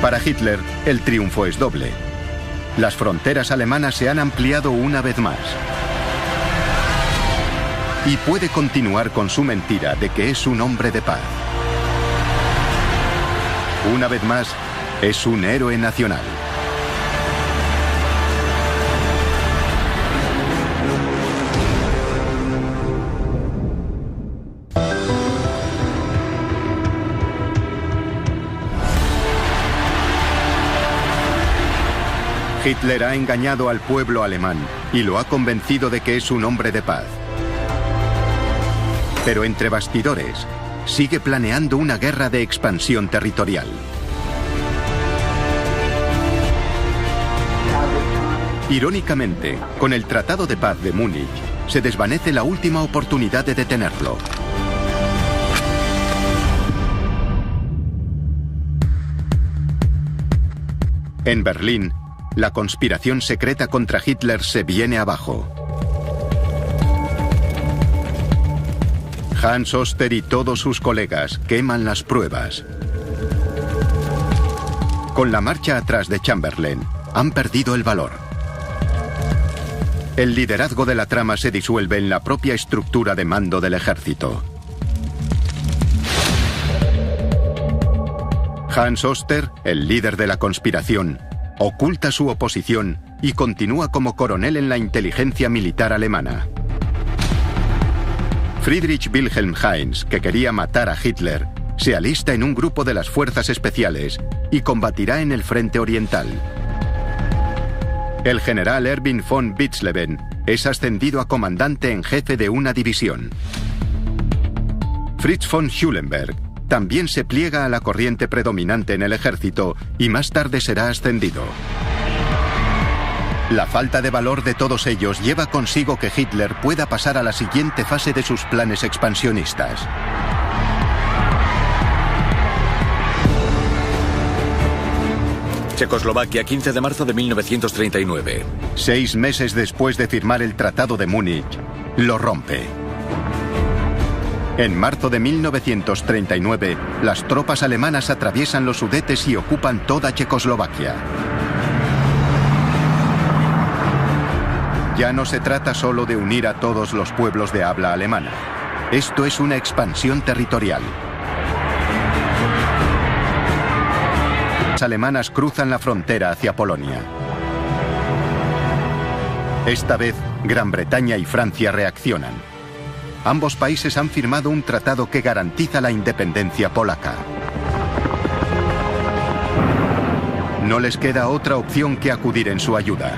[SPEAKER 1] Para Hitler, el triunfo es doble. Las fronteras alemanas se han ampliado una vez más. Y puede continuar con su mentira de que es un hombre de paz. Una vez más, es un héroe nacional. Hitler ha engañado al pueblo alemán y lo ha convencido de que es un hombre de paz. Pero entre bastidores, sigue planeando una guerra de expansión territorial. Irónicamente, con el Tratado de Paz de Múnich, se desvanece la última oportunidad de detenerlo. En Berlín, la conspiración secreta contra Hitler se viene abajo. Hans Oster y todos sus colegas queman las pruebas. Con la marcha atrás de Chamberlain, han perdido el valor. El liderazgo de la trama se disuelve en la propia estructura de mando del ejército. Hans Oster, el líder de la conspiración, oculta su oposición y continúa como coronel en la inteligencia militar alemana. Friedrich Wilhelm Heinz, que quería matar a Hitler, se alista en un grupo de las fuerzas especiales y combatirá en el frente oriental. El general Erwin von Witzleben es ascendido a comandante en jefe de una división. Fritz von Schulenberg también se pliega a la corriente predominante en el ejército y más tarde será ascendido. La falta de valor de todos ellos lleva consigo que Hitler pueda pasar a la siguiente fase de sus planes expansionistas.
[SPEAKER 2] Checoslovaquia, 15 de marzo de 1939.
[SPEAKER 1] 6 meses después de firmar el Tratado de Múnich, lo rompe. En marzo de 1939, las tropas alemanas atraviesan los Sudetes y ocupan toda Checoslovaquia. Ya no se trata solo de unir a todos los pueblos de habla alemana. Esto es una expansión territorial. Las alemanas cruzan la frontera hacia Polonia. Esta vez, Gran Bretaña y Francia reaccionan. Ambos países han firmado un tratado que garantiza la independencia polaca. No les queda otra opción que acudir en su ayuda.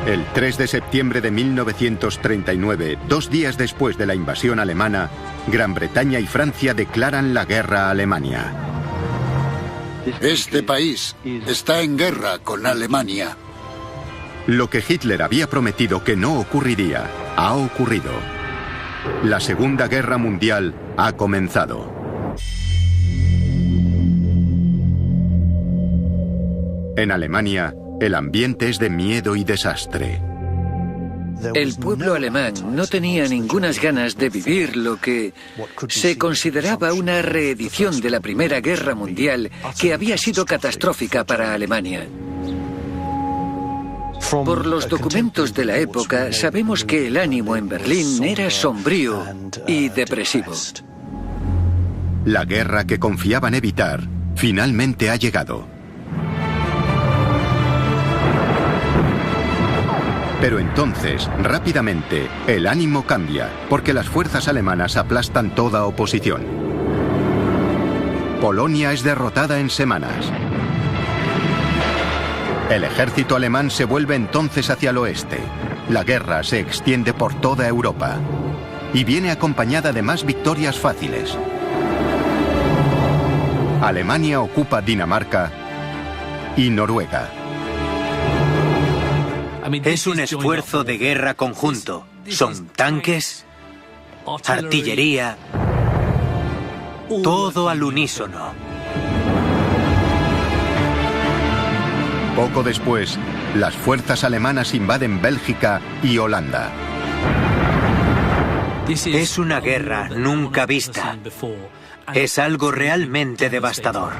[SPEAKER 1] El 3 de septiembre de 1939, 2 días después de la invasión alemana, Gran Bretaña y Francia declaran la guerra a Alemania.
[SPEAKER 6] Este país está en guerra con Alemania.
[SPEAKER 1] Lo que Hitler había prometido que no ocurriría, ha ocurrido. La Segunda Guerra Mundial ha comenzado. En Alemania, el ambiente es de miedo y desastre.
[SPEAKER 5] El pueblo alemán no tenía ningunas ganas de vivir lo que se consideraba una reedición de la Primera Guerra Mundial que había sido catastrófica para Alemania. Por los documentos de la época sabemos que el ánimo en Berlín era sombrío y depresivo.
[SPEAKER 1] La guerra que confiaban evitar finalmente ha llegado. Pero entonces, rápidamente, el ánimo cambia, porque las fuerzas alemanas aplastan toda oposición. Polonia es derrotada en semanas. El ejército alemán se vuelve entonces hacia el oeste. La guerra se extiende por toda Europa y viene acompañada de más victorias fáciles. Alemania ocupa Dinamarca y Noruega.
[SPEAKER 7] Es un esfuerzo de guerra conjunto. Son tanques, artillería, todo al unísono.
[SPEAKER 1] Poco después, las fuerzas alemanas invaden Bélgica y Holanda.
[SPEAKER 7] Es una guerra nunca vista. Es algo realmente devastador.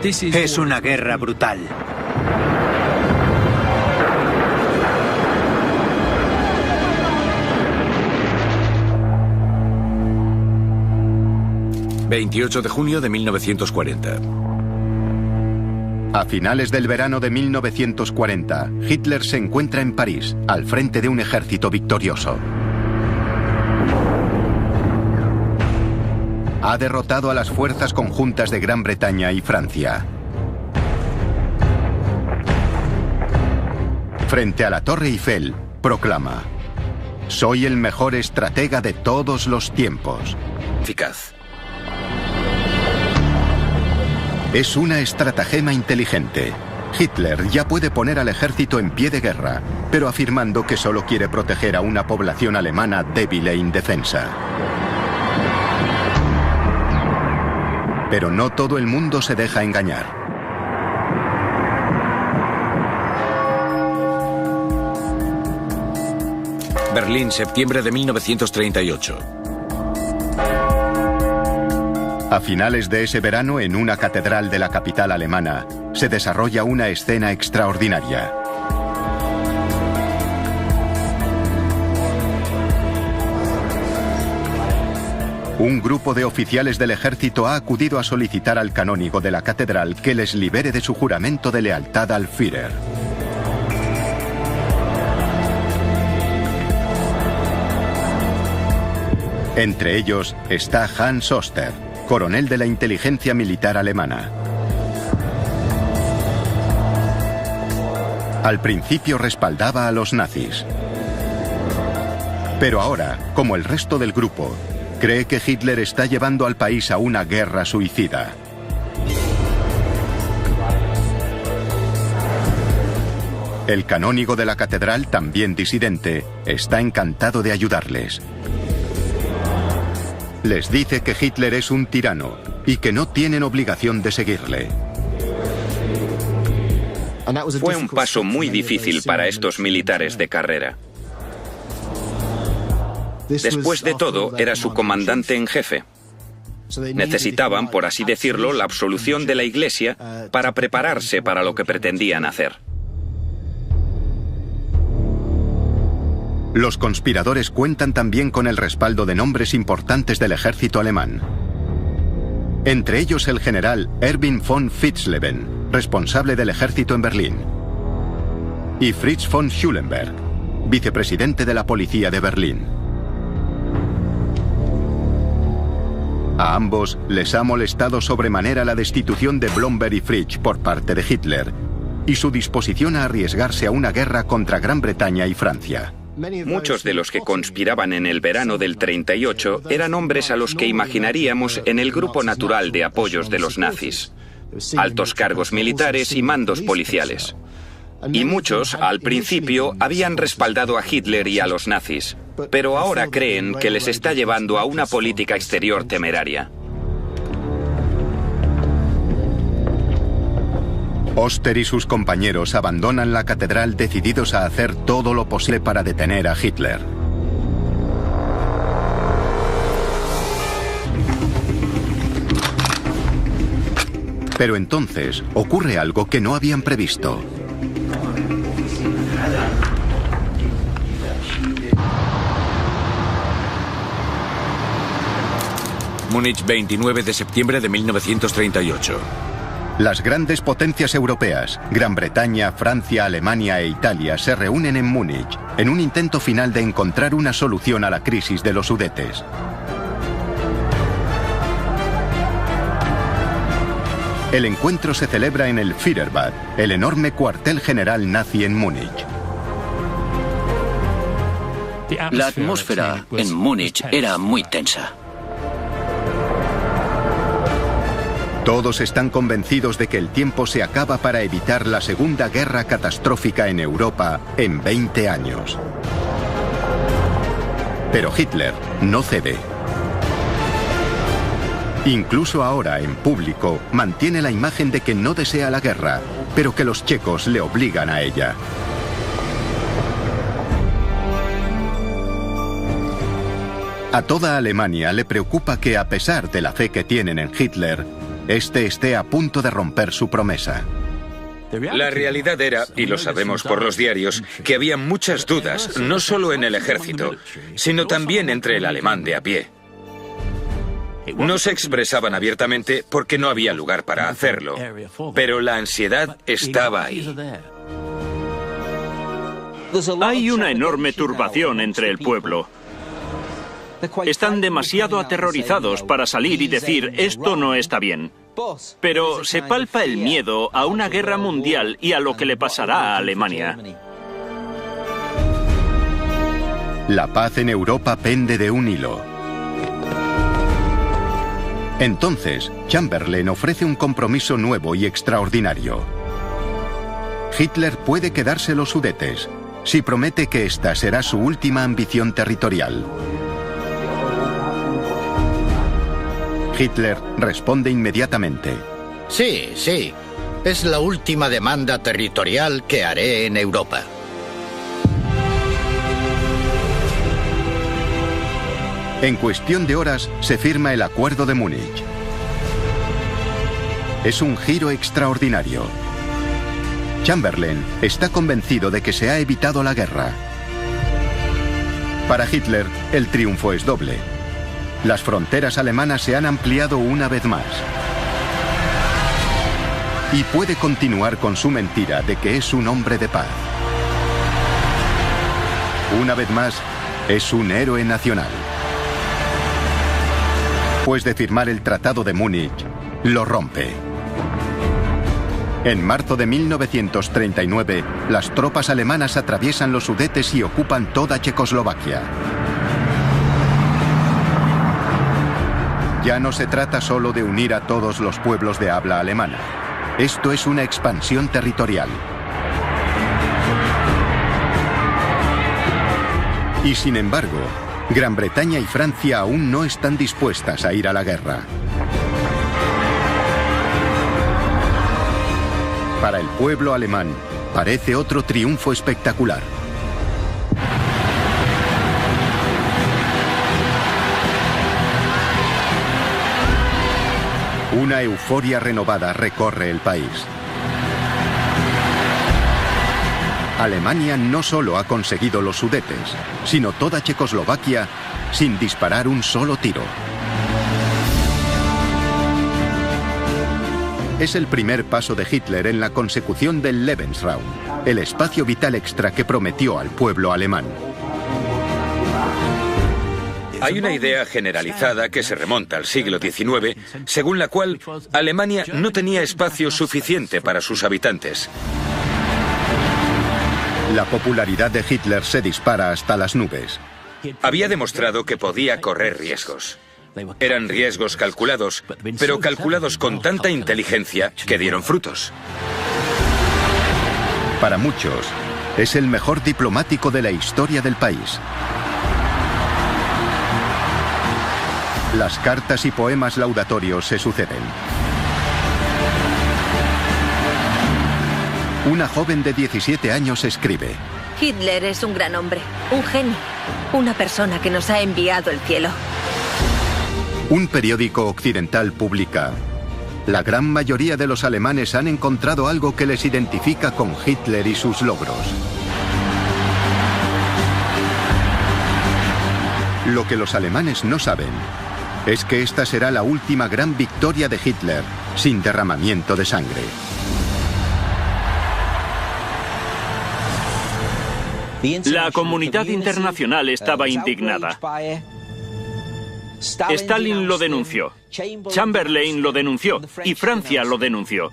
[SPEAKER 7] Es una guerra brutal.
[SPEAKER 2] ...28 de junio de 1940.
[SPEAKER 1] A finales del verano de 1940, Hitler se encuentra en París, al frente de un ejército victorioso. Ha derrotado a las fuerzas conjuntas de Gran Bretaña y Francia. Frente a la Torre Eiffel, proclama: «Soy el mejor estratega de todos los tiempos».
[SPEAKER 2] Eficaz.
[SPEAKER 1] Es una estratagema inteligente. Hitler ya puede poner al ejército en pie de guerra, pero afirmando que solo quiere proteger a una población alemana débil e indefensa. Pero no todo el mundo se deja engañar.
[SPEAKER 2] Berlín, septiembre de 1938.
[SPEAKER 1] A finales de ese verano, en una catedral de la capital alemana, se desarrolla una escena extraordinaria. Un grupo de oficiales del ejército ha acudido a solicitar al canónigo de la catedral que les libere de su juramento de lealtad al Führer. Entre ellos está Hans Oster, coronel de la inteligencia militar alemana. Al principio respaldaba a los nazis. Pero ahora, como el resto del grupo, cree que Hitler está llevando al país a una guerra suicida. El canónigo de la catedral, también disidente, está encantado de ayudarles. Les dice que Hitler es un tirano y que no tienen obligación de seguirle.
[SPEAKER 4] Fue un paso muy difícil para estos militares de carrera. Después de todo, era su comandante en jefe. Necesitaban, por así decirlo, la absolución de la Iglesia para prepararse para lo que pretendían hacer.
[SPEAKER 1] Los conspiradores cuentan también con el respaldo de nombres importantes del ejército alemán. Entre ellos el general Erwin von Witzleben, responsable del ejército en Berlín, y Fritz von Schulenberg, vicepresidente de la policía de Berlín. A ambos les ha molestado sobremanera la destitución de Blomberg y Fritsch por parte de Hitler y su disposición a arriesgarse a una guerra contra Gran Bretaña y Francia.
[SPEAKER 4] Muchos de los que conspiraban en el verano del 38 eran hombres a los que imaginaríamos en el grupo natural de apoyos de los nazis. Altos cargos militares y mandos policiales. Y muchos, al principio, habían respaldado a Hitler y a los nazis, pero ahora creen que les está llevando a una política exterior temeraria.
[SPEAKER 1] Oster y sus compañeros abandonan la catedral decididos a hacer todo lo posible para detener a Hitler. Pero entonces ocurre algo que no habían previsto.
[SPEAKER 2] Múnich, 29 de septiembre de 1938.
[SPEAKER 1] Las grandes potencias europeas, Gran Bretaña, Francia, Alemania e Italia, se reúnen en Múnich, en un intento final de encontrar una solución a la crisis de los Sudetes. El encuentro se celebra en el Führerbad, el enorme cuartel general nazi en Múnich.
[SPEAKER 3] La atmósfera en Múnich era muy tensa.
[SPEAKER 1] Todos están convencidos de que el tiempo se acaba para evitar la segunda guerra catastrófica en Europa en 20 años. Pero Hitler no cede. Incluso ahora, en público, mantiene la imagen de que no desea la guerra, pero que los checos le obligan a ella. A toda Alemania le preocupa que, a pesar de la fe que tienen en Hitler, este esté a punto de romper su promesa.
[SPEAKER 8] La realidad era, y lo sabemos por los diarios, que había muchas dudas, no solo en el ejército, sino también entre el alemán de a pie. No se expresaban abiertamente porque no había lugar para hacerlo, pero la ansiedad estaba ahí.
[SPEAKER 9] Hay una enorme turbación entre el pueblo. Están demasiado aterrorizados para salir y decir, esto no está bien. Pero se palpa el miedo a una guerra mundial y a lo que le pasará a Alemania.
[SPEAKER 1] La paz en Europa pende de un hilo. Entonces, Chamberlain ofrece un compromiso nuevo y extraordinario. Hitler puede quedarse los Sudetes, si promete que esta será su última ambición territorial. Hitler responde inmediatamente.
[SPEAKER 10] Sí, sí. Es la última demanda territorial que haré en Europa.
[SPEAKER 1] En cuestión de horas se firma el Acuerdo de Múnich. Es un giro extraordinario. Chamberlain está convencido de que se ha evitado la guerra. Para Hitler, el triunfo es doble. Las fronteras alemanas se han ampliado una vez más. Y puede continuar con su mentira de que es un hombre de paz. Una vez más, es un héroe nacional. Después de firmar el Tratado de Múnich, lo rompe. En marzo de 1939, las tropas alemanas atraviesan los Sudetes y ocupan toda Checoslovaquia. Ya no se trata solo de unir a todos los pueblos de habla alemana. Esto es una expansión territorial. Y sin embargo, Gran Bretaña y Francia aún no están dispuestas a ir a la guerra. Para el pueblo alemán, parece otro triunfo espectacular. Una euforia renovada recorre el país. Alemania no solo ha conseguido los Sudetes, sino toda Checoslovaquia sin disparar un solo tiro. Es el primer paso de Hitler en la consecución del Lebensraum, el espacio vital extra que prometió al pueblo alemán.
[SPEAKER 8] Hay una idea generalizada que se remonta al siglo XIX, según la cual Alemania no tenía espacio suficiente para sus habitantes.
[SPEAKER 1] La popularidad de Hitler se dispara hasta las nubes.
[SPEAKER 8] Había demostrado que podía correr riesgos. Eran riesgos calculados, pero calculados con tanta inteligencia que dieron frutos.
[SPEAKER 1] Para muchos, es el mejor diplomático de la historia del país. Las cartas y poemas laudatorios se suceden. Una joven de 17 años escribe:
[SPEAKER 11] Hitler es un gran hombre, un genio, una persona que nos ha enviado el cielo.
[SPEAKER 1] Un periódico occidental publica: la gran mayoría de los alemanes han encontrado algo que les identifica con Hitler y sus logros. Lo que los alemanes no saben es que esta será la última gran victoria de Hitler sin derramamiento de sangre.
[SPEAKER 9] La comunidad internacional estaba indignada. Stalin lo denunció, Chamberlain lo denunció y Francia lo denunció.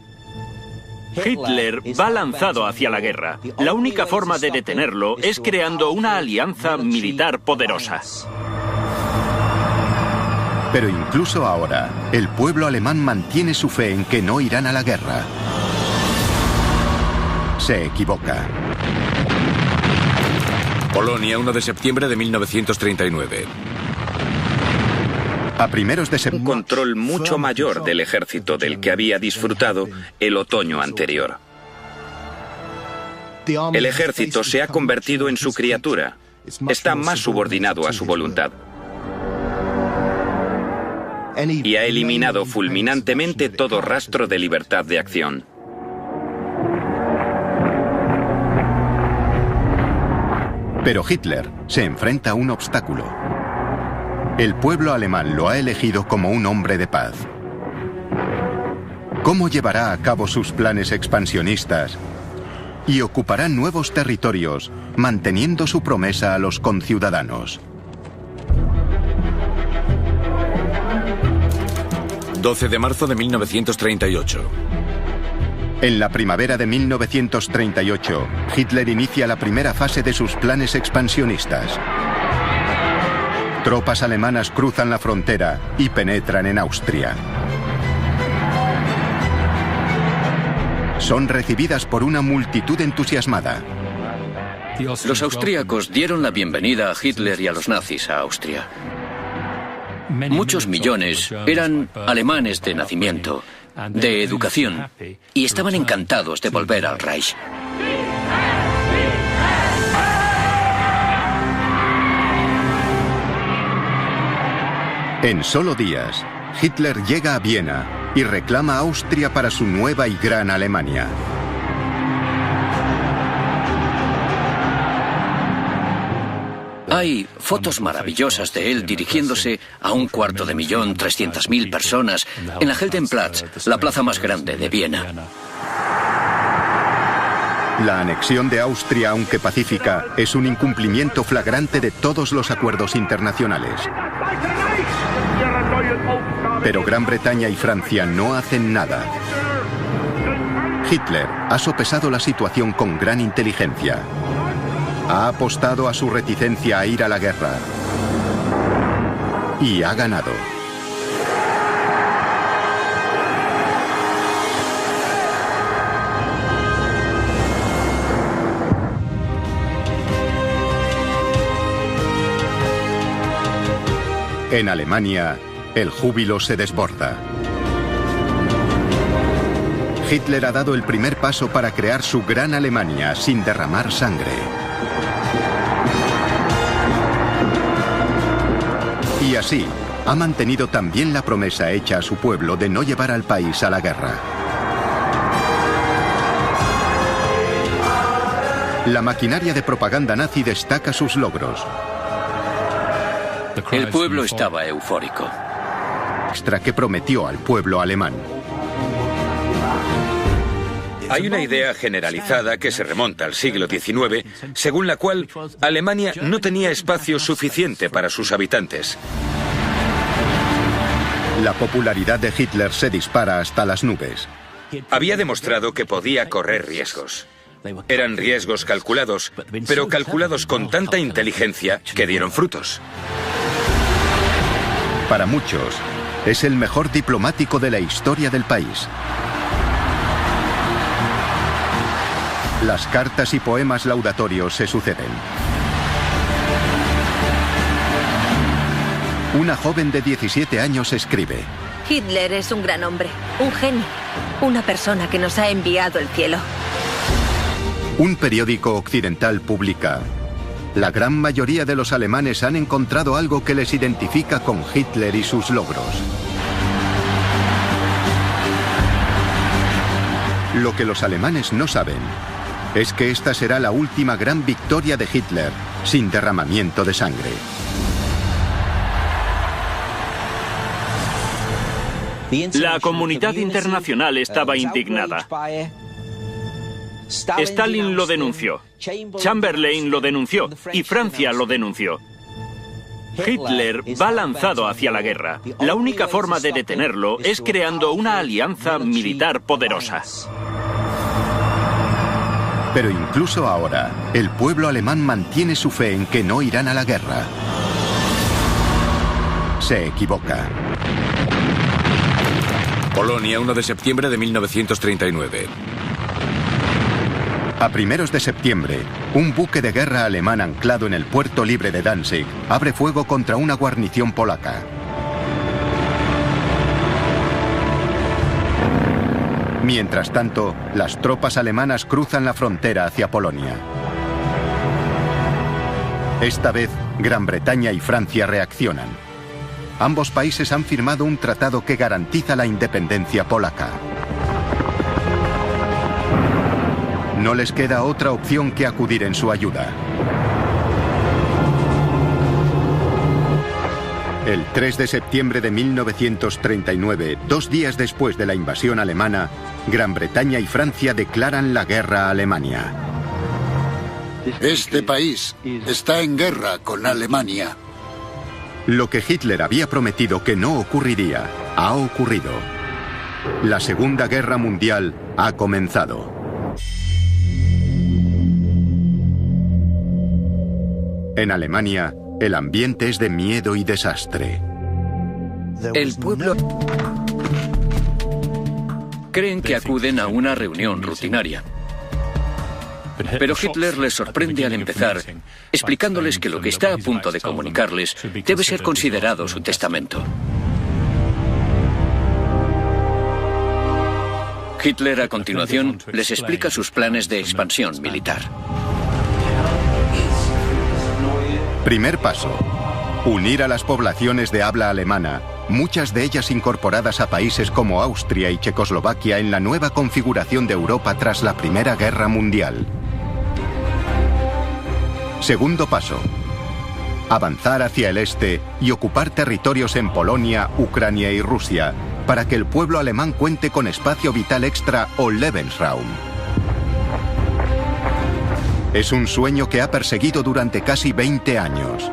[SPEAKER 9] Hitler va lanzado hacia la guerra. La única forma de detenerlo es creando una alianza militar poderosa.
[SPEAKER 1] Pero incluso ahora, el pueblo alemán mantiene su fe en que no irán a la guerra. Se equivoca.
[SPEAKER 2] Polonia, 1 de septiembre de 1939.
[SPEAKER 1] A primeros de septiembre.
[SPEAKER 4] Un control mucho mayor del ejército del que había disfrutado el otoño anterior. El ejército se ha convertido en su criatura. Está más subordinado a su voluntad. Y ha eliminado fulminantemente todo rastro de libertad de acción.
[SPEAKER 1] Pero Hitler se enfrenta a un obstáculo. El pueblo alemán lo ha elegido como un hombre de paz. ¿Cómo llevará a cabo sus planes expansionistas y ocupará nuevos territorios, manteniendo su promesa a los conciudadanos?
[SPEAKER 2] 12 de marzo de 1938.
[SPEAKER 1] En la primavera de 1938, Hitler inicia la primera fase de sus planes expansionistas. Tropas alemanas cruzan la frontera y penetran en Austria. Son recibidas por una multitud entusiasmada.
[SPEAKER 3] Los austríacos dieron la bienvenida a Hitler y a los nazis a Austria. Muchos millones eran alemanes de nacimiento, de educación, y estaban encantados de volver al Reich.
[SPEAKER 1] En solo días, Hitler llega a Viena y reclama a Austria para su nueva y gran Alemania.
[SPEAKER 3] Hay fotos maravillosas de él dirigiéndose a 250.000 personas en la Heldenplatz, la plaza más grande de Viena.
[SPEAKER 1] La anexión de Austria, aunque pacífica, es un incumplimiento flagrante de todos los acuerdos internacionales. Pero Gran Bretaña y Francia no hacen nada. Hitler ha sopesado la situación con gran inteligencia. Ha apostado a su reticencia a ir a la guerra. Y ha ganado. En Alemania, el júbilo se desborda. Hitler ha dado el primer paso para crear su gran Alemania sin derramar sangre. Y así, ha mantenido también la promesa hecha a su pueblo de no llevar al país a la guerra. La maquinaria de propaganda nazi destaca sus logros.
[SPEAKER 3] El pueblo estaba eufórico.
[SPEAKER 1] Extra que prometió al pueblo alemán.
[SPEAKER 8] Hay una idea generalizada que se remonta al siglo XIX, según la cual Alemania no tenía espacio suficiente para sus habitantes.
[SPEAKER 1] La popularidad de Hitler se dispara hasta las nubes.
[SPEAKER 8] Había demostrado que podía correr riesgos. Eran riesgos calculados, pero calculados con tanta inteligencia que dieron frutos.
[SPEAKER 1] Para muchos, es el mejor diplomático de la historia del país. Las cartas y poemas laudatorios se suceden. Una joven de 17 años escribe:
[SPEAKER 11] Hitler es un gran hombre, un genio, una persona que nos ha enviado el cielo.
[SPEAKER 1] Un periódico occidental publica: la gran mayoría de los alemanes han encontrado algo que les identifica con Hitler y sus logros. Lo que los alemanes no saben es que esta será la última gran victoria de Hitler, sin derramamiento de sangre.
[SPEAKER 9] La comunidad internacional estaba indignada. Stalin lo denunció, Chamberlain lo denunció y Francia lo denunció. Hitler va lanzado hacia la guerra. La única forma de detenerlo es creando una alianza militar poderosa.
[SPEAKER 1] Pero incluso ahora, el pueblo alemán mantiene su fe en que no irán a la guerra. se equivoca.
[SPEAKER 2] Polonia, 1 de septiembre de 1939.
[SPEAKER 1] A primeros de septiembre, un buque de guerra alemán anclado en el puerto libre de Danzig abre fuego contra una guarnición polaca. Mientras tanto, las tropas alemanas cruzan la frontera hacia Polonia. Esta vez, Gran Bretaña y Francia reaccionan. Ambos países han firmado un tratado que garantiza la independencia polaca. No les queda otra opción que acudir en su ayuda. El 3 de septiembre de 1939, 2 días después de la invasión alemana, Gran Bretaña y Francia declaran la guerra a Alemania.
[SPEAKER 6] Este país está en guerra con Alemania.
[SPEAKER 1] Lo que Hitler había prometido que no ocurriría, ha ocurrido. La Segunda Guerra Mundial ha comenzado. En Alemania, el ambiente es de miedo y desastre.
[SPEAKER 3] El pueblo... creen que acuden a una reunión rutinaria. Pero Hitler les sorprende al empezar, explicándoles que lo que está a punto de comunicarles debe ser considerado su testamento. Hitler, a continuación, les explica sus planes de expansión militar.
[SPEAKER 1] Primer paso: unir a las poblaciones de habla alemana, muchas de ellas incorporadas a países como Austria y Checoslovaquia en la nueva configuración de Europa tras la Primera Guerra Mundial. Segundo paso: avanzar hacia el este y ocupar territorios en Polonia, Ucrania y Rusia, para que el pueblo alemán cuente con espacio vital extra o Lebensraum. Es un sueño que ha perseguido durante casi 20 años.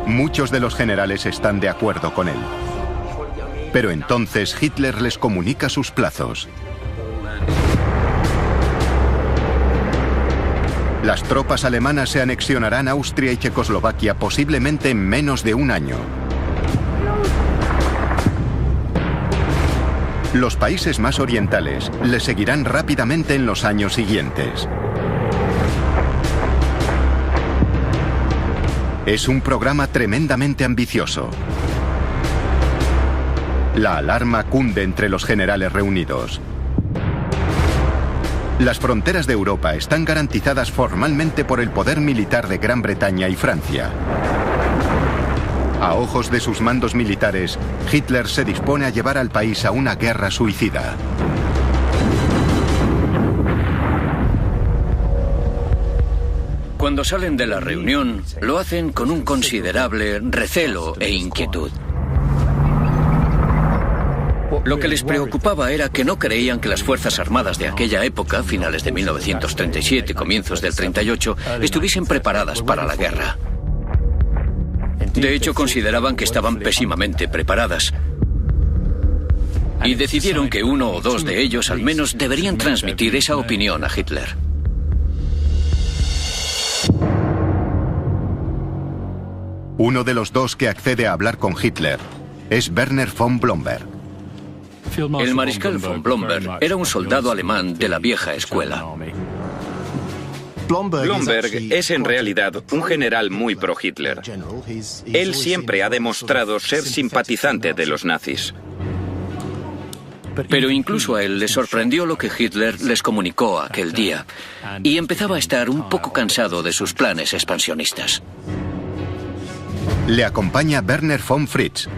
[SPEAKER 1] Muchos de los generales están de acuerdo con él. Pero entonces Hitler les comunica sus plazos. Las tropas alemanas se anexionarán Austria y Checoslovaquia posiblemente en menos de un año. Los países más orientales le seguirán rápidamente en los años siguientes. Es un programa tremendamente ambicioso. La alarma cunde entre los generales reunidos. Las fronteras de Europa están garantizadas formalmente por el poder militar de Gran Bretaña y Francia. A ojos de sus mandos militares, Hitler se dispone a llevar al país a una guerra suicida.
[SPEAKER 3] Cuando salen de la reunión, lo hacen con un considerable recelo e inquietud. Lo que les preocupaba era que no creían que las Fuerzas Armadas de aquella época, finales de 1937, comienzos del 38, estuviesen preparadas para la guerra. De hecho, consideraban que estaban pésimamente preparadas. Y decidieron que 1 o 2 de ellos al menos deberían transmitir esa opinión a Hitler.
[SPEAKER 1] Uno de los 2 que accede a hablar con Hitler es Werner von Blomberg.
[SPEAKER 3] El mariscal von Blomberg era un soldado alemán de la vieja escuela.
[SPEAKER 4] Blomberg es en realidad un general muy pro-Hitler. Él siempre ha demostrado ser simpatizante de los nazis.
[SPEAKER 3] Pero incluso a él le sorprendió lo que Hitler les comunicó aquel día, y empezaba a estar un poco cansado de sus planes expansionistas.
[SPEAKER 1] Le acompaña Werner von Fritz,